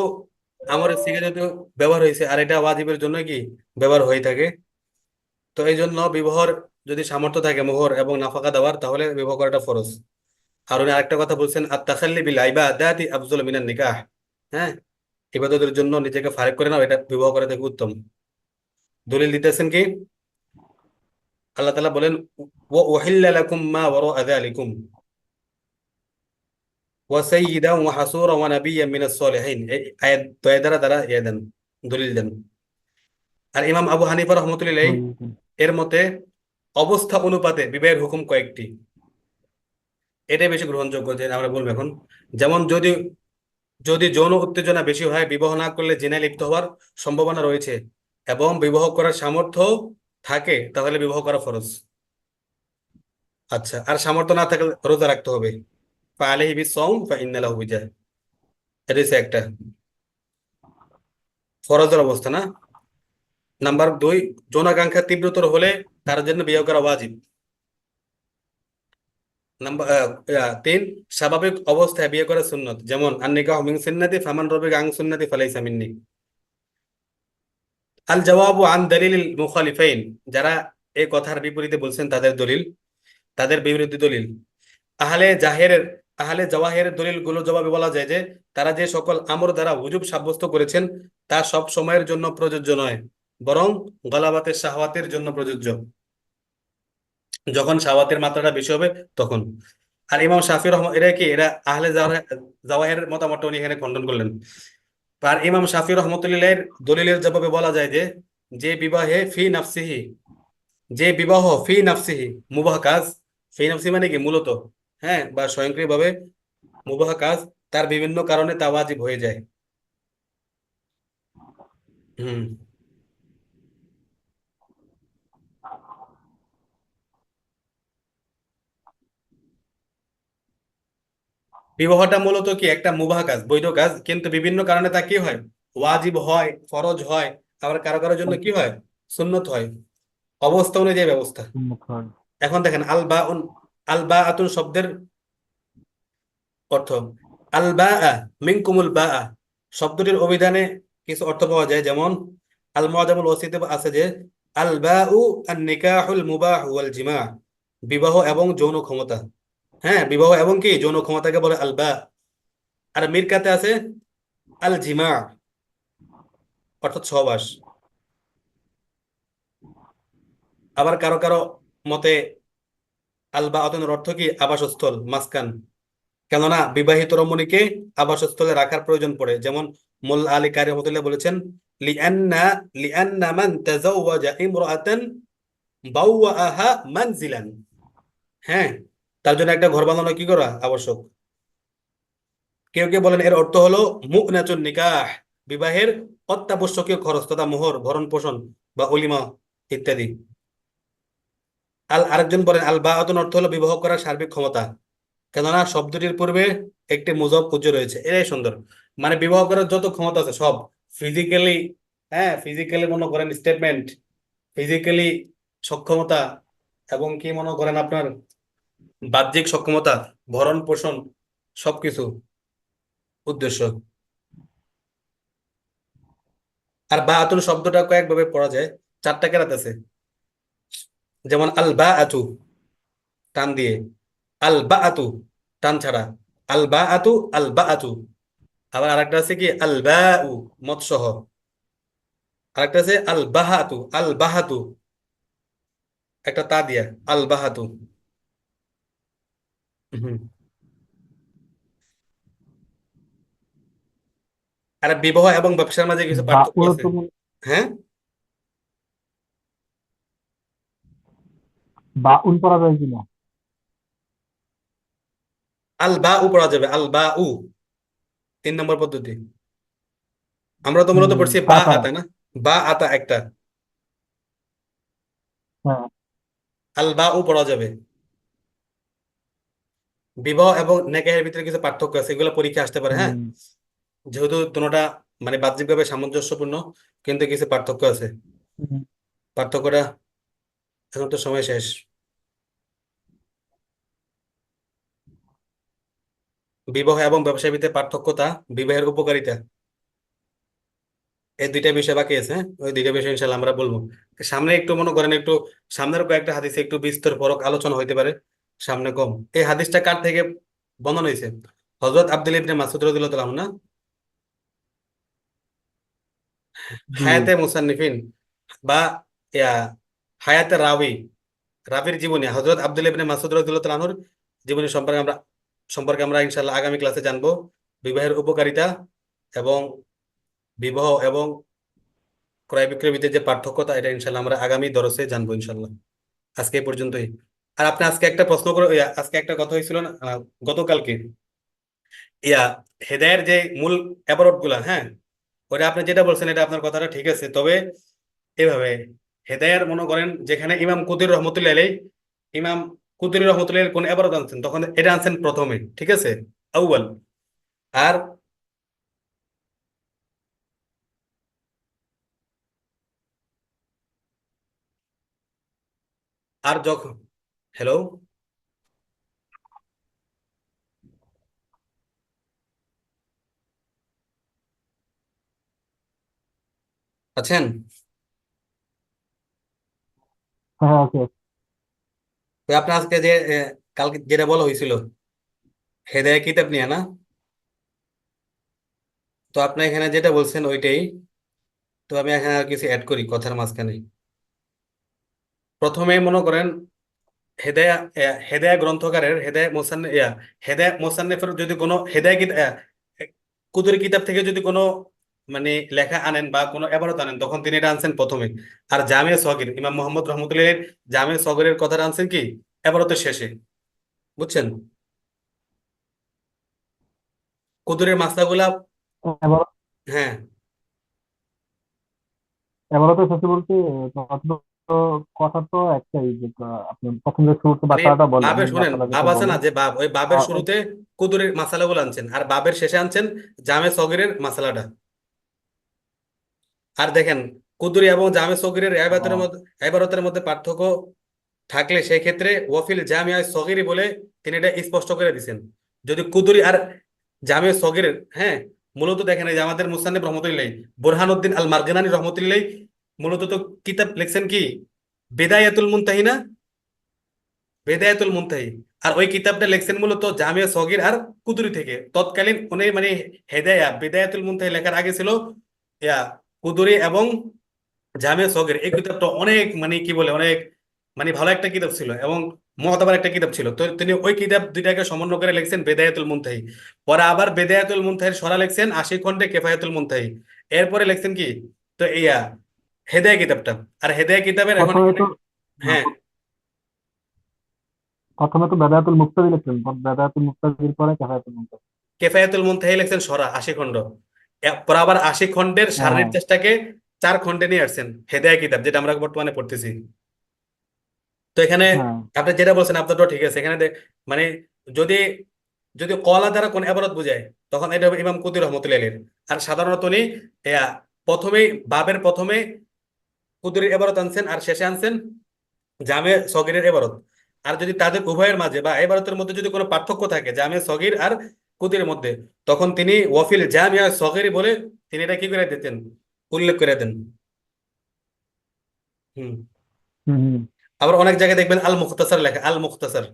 আমরের সিগা যেহেতু ব্যবহার হয়েছে, আর এটা ওয়াজিবের জন্য কি ব্যবহার হয়ে থাকে, তো এই জন্য বিবাহর যদি সামর্থ্য থাকে মোহর এবং নাফাকা দেওয়ার, তাহলে বিবাহ করাটা ফরজ। আর উনি আরেকটা কথা বলছেন, আত তাখাল্লি বিল ইবাদাতি আফযল মিনান নিকাহ। হ্যাঁ, ইবাদতের জন্য নিজেকে ফারেক করে নাও, এটা বিবাহ করা থেকে উত্তম। দলিল দিতেছেন কি, আল্লাহ তাআলা বলেন, ওয়া উহিল্লা লাকুম মা ওয়ারা'a যালিকুম ওয়া সাইয়্যিদান ওয়া হাসূরা ওয়া নাবিয়্যাম মিনাস সলিহিন। এই আয়াত দয়া দ্বারা তারা দেন, দলিল দেন। আর ইমাম আবু হানিফা রহমতুল্লাহ এর মতে অবস্থা অনুপাতে বিবাহের হুকুম কয়েকটি, এটাই বেশি গ্রহণযোগ্য যে আমরা বলবো এখন। যেমন যদি যদি যৌন উত্তেজনা বেশি হয়, বিবাহ না করলে জিনায় লিপ্ত হওয়ার সম্ভাবনা রয়েছে এবং বিবাহ করার সামর্থ্য থাকে তাহলে বিবাহ করা ফরজ। আচ্ছা, আর সামর্থ্য না থাকলে রোজা রাখতে হবে। ফাআলাইহি বিসসাওম ফাইন্না লাহু বিজাহ। এটা হচ্ছে একটা ফরজের অবস্থা না। নাম্বার দুই, যৌনাকাঙ্ক্ষা তীব্রতর হলে তার জন্য বিয়ে করা ওয়াজিব। নাম্বার তিন, স্বাভাবিক অবস্থায় বিয়ে করা সুন্নত, যেমন আন-নিকাহু মিন সুন্নতি ফামান রাগিবা আন সুন্নতি ফালাইসা মিন্নি। আল জওয়াবু আন দালিলিল মুখালিফাইন, যারা এই কথার বিপরীতে বলছেন তাদের দলিল, তাদের বিরোধী দলিল। আহলে জাহেরের আহলে জাওয়াহিরের দলিলগুলো জবাবে বলা যায় যে তারা যে সকল আমর দ্বারা ওজুব সাব্যস্ত করেছেন তা সব সময়ের জন্য প্রযোজ্য নয়, বরং গলাবাতের শাহওয়াতের জন্য প্রযোজ্য, যখন শাহওয়াতের মাত্রাটা বেশি হবে তখন। আর ইমাম শাফি রহমান, এরা কি, এরা আহলে জাওয়াহিরের মতামতটা উনি এখানে খণ্ডন করলেন। আর ইমাম শাফি রহমতুল্লাহের দলিলের জবাবে বলা যায় যে যে বিবাহে ফি নাফসিহি, যে বিবাহ ফি নাফসিহি মুবাহ কাজ, ফি নাফসি মানে কি মূলত, হ্যাঁ, বা স্বয়ংক্রিয়ভাবে মুবাহ কাজ, তার বিভিন্ন কারণে তা ওয়াজিব হয়ে যায়। হুম। বিবাহটা মূলত কি একটা মুবাহ কাজ, বৈধ কাজ, কিন্তু বিভিন্ন কারণে তা কি হয়, ওয়াজিব হয়, ফরজ হয়, আবার কারো কারোর জন্য কি হয়, সুন্নত হয়, অবস্থা অনুযায়ী ব্যবস্থা। সুন্নত হয়। এখন দেখেন আল বা আতুন শব্দের অর্থ, আল বা মিনকুমুল বা শব্দটির অভিধানে কিছু অর্থ পাওয়া যায়, যেমন আল মুআজামুল ওয়াসিতে আছে যে আল বাউ আন নিকাহুল মুবাহ ওয়াল জিমা, বিবাহ এবং যৌন ক্ষমতা। হ্যাঁ, বিবাহ এবং কি যৌন ক্ষমতাকে বলে আল বা। আর মিরকাতে আছে আল জিমা, অর্থাৎ সহবাস। আবার কারো কারো মতে আল বা আতনের অর্থ কি আবাসস্থল, মাসকান, কেননা বিবাহিত রমণীকে আবাসস্থলে রাখার প্রয়োজন পড়ে, যেমন মোল্লা আলী কারি রহমাতুল্লাহ বলেছেন লিআন্না লিআন্না মান তাযাওয়াজা ইমরাআতান বাওয়াআহা মানজিলান। হ্যাঁ, তার জন্য একটা ঘর বানানো কি করা আবশ্যক। কেউ কেউ বলেন এর অর্থ হলো মু'নাতুন নিকাহ, বিবাহের অত্যাবশ্যকীয় খরচ তথা মোহর, ভরণ পোষণ বা অলিমা ইত্যাদি। আরেকজন বলেন আল বাআতুন অর্থ হলো বিবাহ করার সার্বিক ক্ষমতা, কেননা শব্দটির পূর্বে একটি মুজব উজ্জ রয়েছে। এটাই সুন্দর, মানে বিবাহ করার যত ক্ষমতা আছে সব, ফিজিক্যালি, হ্যাঁ, ফিজিক্যালি মনে করেন স্টেটমেন্ট, ফিজিক্যালি সক্ষমতা, এবং কি মনে করেন আপনার বাহ্যিক সক্ষমতা, ভরণ পোষণ, সবকিছু উদ্দেশ্য। আর বা আতুন শব্দটা কয়েকভাবে পড়া যায়, চারটা কেরাত আছে, যেমন আল বা আতু টান দিয়ে, আল বা আতু টান ছাড়া, আল বা আতু, আল বা আতু। আবার আরেকটা আছে কি আল বা উ মত সহ, আরেকটা আছে আল বাহাতু, আল বাহাতু একটা তা দিয়া, আল বাহাতু। হুম। আর বিবাহ এবং ব্যবসার মাঝে কিছু বা পার্থক্য উড়ো আছে। তুমি, হ্যাঁ, বা উন পড়া যায় কিনা? আল বা উ পড়া যাবে, আল বা উ 3 নম্বর পদ্ধতি। আমরা তো মূলত পড়ছি বা পাতা। আতা না, বা আতা একটা, হ্যাঁ। আল বা উ পড়া যাবে। বিবাহ এবং নেকাহের ভিতরে কিছু পার্থক্য আছে, এগুলো পরীক্ষা আসতে পারে, হ্যাঁ, হুম। যেহেতু দুটোটা মানে বাহ্যিকভাবে সামঞ্জস্যপূর্ণ, কিন্তু কিছু পার্থক্য আছে। হুম। পার্থক্যটা এখন তো সময় শেষ। বিবাহ এবং ব্যবসার ভিতরে পার্থক্যতা, বিবাহের উপকারিতা, এই দুইটা বিষয় বাকি আছে, হ্যাঁ? ওই দুইটা বিষয় ইনশাল্লাহ আমরা বলবো সামনে। একটু মনে করেন একটু সামনের কয়েকটা হাদিসে একটু বিস্তর পরক আলোচনা হইতে পারে, সামনে কম। এই হাদিসটা কার থেকে বর্ণনা হয়েছে? হযরত আব্দুল্লাহ ইবনে মাসউদ রাদিয়াল্লাহু তাআলা আনহু না? জি। হায়াতে মুসান্নিফিন বা ইয়া হায়াতে রাবি, রাবির জীবনী, হযরত আব্দুল্লাহ ইবনে মাসউদ রাদিয়াল্লাহু তাআলা আনহুর জীবনী সম্পর্কে আমরা ইনশাআল্লাহ আগামী ক্লাসে জানবো। বিবাহের উপকারিতা এবং বিবাহ এবং ক্রয় বিক্রয়ের ভিতরে যে পার্থক্যতা, এটা ইনশাল্লাহ আমরা আগামী দরসে জানবো ইনশাল্লাহ। আজকে এই পর্যন্তই। আর আপনি আজকে একটা প্রশ্ন করে, আজকে একটা কথা হয়েছিল না, গতকালকে, ইয়া হেদায়ের যে মূল অ্যাবারট গুলা, হ্যাঁ, ওটা আপনি যেটা বলছেন এটা আপনার কথাটা ঠিক আছে, তবে এভাবে হেদায়ার মনে করেন যেখানে ইমাম কুতির রহমতুল্লাহ আলাইহি, ইমাম কুতুরি রহমতুল্লাহ কোন এবারত আনছেন, তখন এটা আনছেন প্রথমে, ঠিক আছে, আউয়াল। আর আর যখন, হ্যালো, আছেন? হ্যাঁ, ওকে। তো আপনার আজকে যে কালকে যেটা বলা হয়েছিল হেদায়া কিতাব নিয়ে না, তো আপনি এখানে যেটা বলছেন ওইটাই। তো আমি এখানে আর কিছু অ্যাড করি কথার মাঝখানে। প্রথমে মনে করেন হেদায়া, হেদায়া গ্রন্থকারের হেদায়া মোসান্নে হেদায়া মোসান্নেফের যদি কোনো হেদায়া কুতুরি কিতাব থেকে যদি কোনো মানে লেখা আনেন বা কোনো এবারত আনেন, তখন তিনি এটা আনছেন প্রথমে। আর জামে সগির ইমাম মোহাম্মদ রহমতুল্লাহ জামে সগিরের কথাটা আনছেন কি এবারতের শেষে, বুঝছেন? কুতুরের মাসলাগুলা, এবার হ্যাঁ, এবারও তো সত্যি বলতে কথা তো কথা তো একটাই যে আপনি প্রথম যে শুরুতে মানে বাচ্চাটা বললেন, বাবে এই শুনেন, বাচ্চাটা বাব যেটা আছে না বললেন। যে বাব, ওই বাবের আহ, ও- শুরুতে কুতুরের মাসালাগুলো আনছেন আর বাবের শেষে আনছেন জামে সগিরের মাসালাটা। আর দেখেন কুদুরি এবং জামে সগিরের ও- ইবারতের মধ্যে পার্থক্য থাকলে সেই ক্ষেত্রে ওয়াফিল জামিয়া সগিরি বলে তিনি এটা স্পষ্ট করে দিছেন। যদি কুদুরি আর জামে সগিরের, হ্যাঁ, মূলত দেখেন এই যে আমাদের মুসান্নিফ রহমতুল্লাহ বুরহানুদ্দিন আল মারগানানি রহমতুল্লাহ মূলত তো কিতাব লিখছেন কি বিদায়াতুল মুনতাহিনা, বেদায়াতুল মুনতাহি। আর ওই কিতাবটা লিখছেন মূলত জামিয়া সগির আর কুদুরি থেকে। তৎকালীন উনি মানে হেদায়া বিদায়াতুল মুনতাহি লেখার আগে ছিল ইয়া কুদুরি এবং জামিয়া সগির। এই কিতাবটা অনেক মানে কি বলে অনেক মানে ভালো একটা কিতাব ছিল এবং মহতাবার একটা কিতাব ছিল। তো তিনি ওই কিতাব দুইটাকে সমন্বয় করে লিখছেন বেদায়াতুল মুনতাহি। পরে আবার বেদায়াতুল মুনতাহির সরা লিখছেন ৮০ খন্ডে কেফায়াতুল মুনতাহি। এরপরে লিখছেন কি, তো ইয়া হেদায়া কিতাবটা। আর হেদায়া কিতাবের এখন প্রথমে এখানে, তো হ্যাঁ, প্রথমে তো বেদায়াতুল মুক্তাদি লিখলেন, বেদায়াতুল মুক্তাদির পরে কেফায়াতুল মুক্তাদি। কেফায়াতুল মুনতাহি লিখছেন সরা ৮০ খণ্ড। এরপর আবার ৮০ খণ্ডের হ্যাঁ, সার হ্যাঁ, নির্দেশটাকে ৪ খণ্ডে নিয়ে আসছেন হেদায়া কিতাব, যেটা আমরা বর্তমানে পড়তেছি। তো এখানে হ্যাঁ। আপনি যেটা বলছেন আপনারটাও ঠিক আছে। এখানে মানে যদি যদি কলা দ্বারা কোন এবারত বোঝায়, তখন এটা হবে ইমাম কুতুব রহমতুল্লাহ আলাইহির। আর সাধারণত উনি ইয়া, প্রথমেই বাবের প্রথমে কুতুরের এবারত আনছেন আর শেষে আনছেন জামে সগিরের এবারত। আর যদি তাদের উভয়ের মাঝে বা এবারতের মধ্যে যদি কোনো পার্থক্য থাকে জামে সগির আর কুতির মধ্যে, তখন তিনি ওয়াফিল জামিয়া সগিরি বলে তিনি এটা কি করে দিতেন, উল্লেখ করে দেন। হুম। হুম, হুম। আবার অনেক জায়গায় দেখবেন আল মুখতাসার লেখা আল মুখতাসার।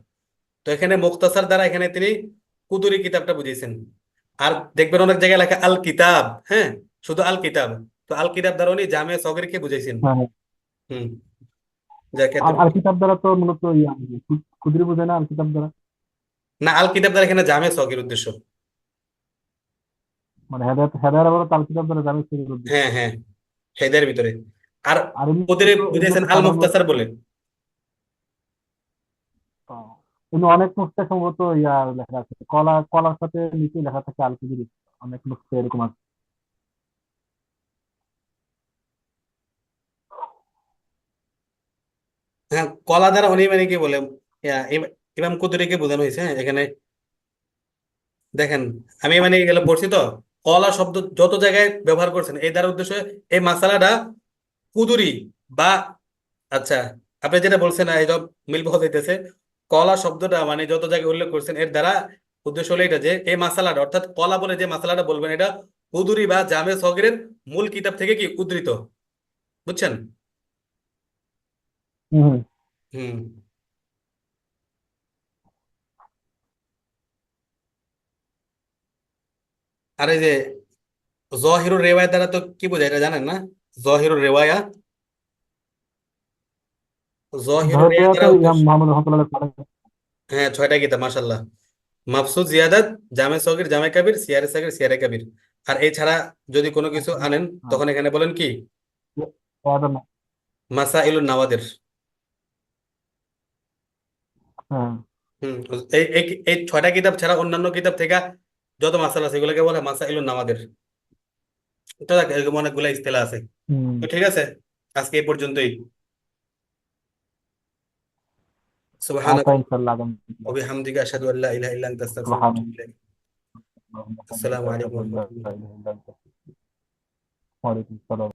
তো এখানে মুখতাসার দ্বারা এখানে তিনি কুতুরি কিতাবটা বুঝিয়েছেন। আর দেখবেন অনেক জায়গায় লেখা আল কিতাব, হ্যাঁ, শুধু আল কিতাব। তো আল কিতাব দ্বারা উনি জামিয়া সগিরকে বুঝাইছেন। হ্যাঁ, হ্যাঁ। হুম। যাক আর আর এতটুকু। কিতাব দ্বারা তো মূলত খুদরি বোঝায় না, আর কিতাব দ্বারা না, আল কিতাব দ্বারা এখানে জামিয়া সগির উদ্দেশ্য। মানে হেদায়ত হেদায়ত আবার তাল কিতাব দ্বারা জামি সেগুলোর উদ্দেশ্য। হ্যাঁ, হ্যাঁ, হেদের ভিতরে। আর আর ওদের এগুলো বুঝাইছেন তো আল সাধারণত মুখতাসার বলে। কিন্তু অনেক নুসখা সম্ভবত ইয়া লেখা আছে, কলার সাথে নিচে লেখা থাকে আল কুদরি। অনেক নুসখা এরকম আছে। হ্যাঁ, কলা দ্বারা উনি মানে কি বলে ইমাম কুতুরিকে বোঝানো হয়েছে। হ্যাঁ, এখানে দেখেন আমি মানে এগুলো পড়ছি তো, কলা শব্দ যত জায়গায় ব্যবহার করছেন এই দ্বারা উদ্দেশ্য এই মাসালাটা কুদুরি বা, আচ্ছা, আপনি যেটা বলছেন এই সব মিল পাওয়া যাইতেছে। কলা শব্দটা মানে যত জায়গায় উল্লেখ করছেন এর দ্বারা উদ্দেশ্য হলো এটা যে এই মাসালাটা অর্থাৎ কলা বলে যে মাসালাটা বলবেন এটা কুদুরি বা জামে সগিরের মূল কিতাব থেকে কি উদ্ধৃত, বুঝছেন? হম, হম। হুম। আর এই যে জহিরুর রেওয়ায়া দ্বারা তো কি বোঝায় এটা জানেন না? জহিরুর রেওয়ায়া, জহিরুর রেওয়ায়া ধরে তো দ্বারা ইমাম উদ্দেশ্য, মোহাম্মদ রহমতুল্লাহ। হ্যাঁ, 6টা কিতাব মাশাল্লাহ। মাকসুদ জিয়াদাত, জামে সগির, জামে কাবির, সিয়ারে সাগির, সিয়ারে কাবির। আর এছাড়া যদি কোনো কিছু আনেন তখন এখানে বলেন কি মাসাইলুন নাওয়াদির। হ্যাঁ। হুম। এই এই এই 6টা কিতাব ছাড়া অন্যান্য কিতাব থেকে যত মাসালা আছে এগুলোকে বলে মাসাইলুন নাওয়াদির। তো দেখ এরকম অনেকগুলো ইস্তেলা আছে। হম। তো ঠিক আছে, আজকে এই পর্যন্তই। সুবহানাক আচ্ছা ইনশাল্লাহ আগামী ওয়া বিহামদিকা আশহাদু আল্লা ইলাহা ইল্লা আনতা আস্তাগফিরুকা ওয়া আতুবু ইলাইক। আসসালামু আলাইকুম ওয়া রাহমাতুল্লাহ। ওয়ালাইকুম আসসালাম।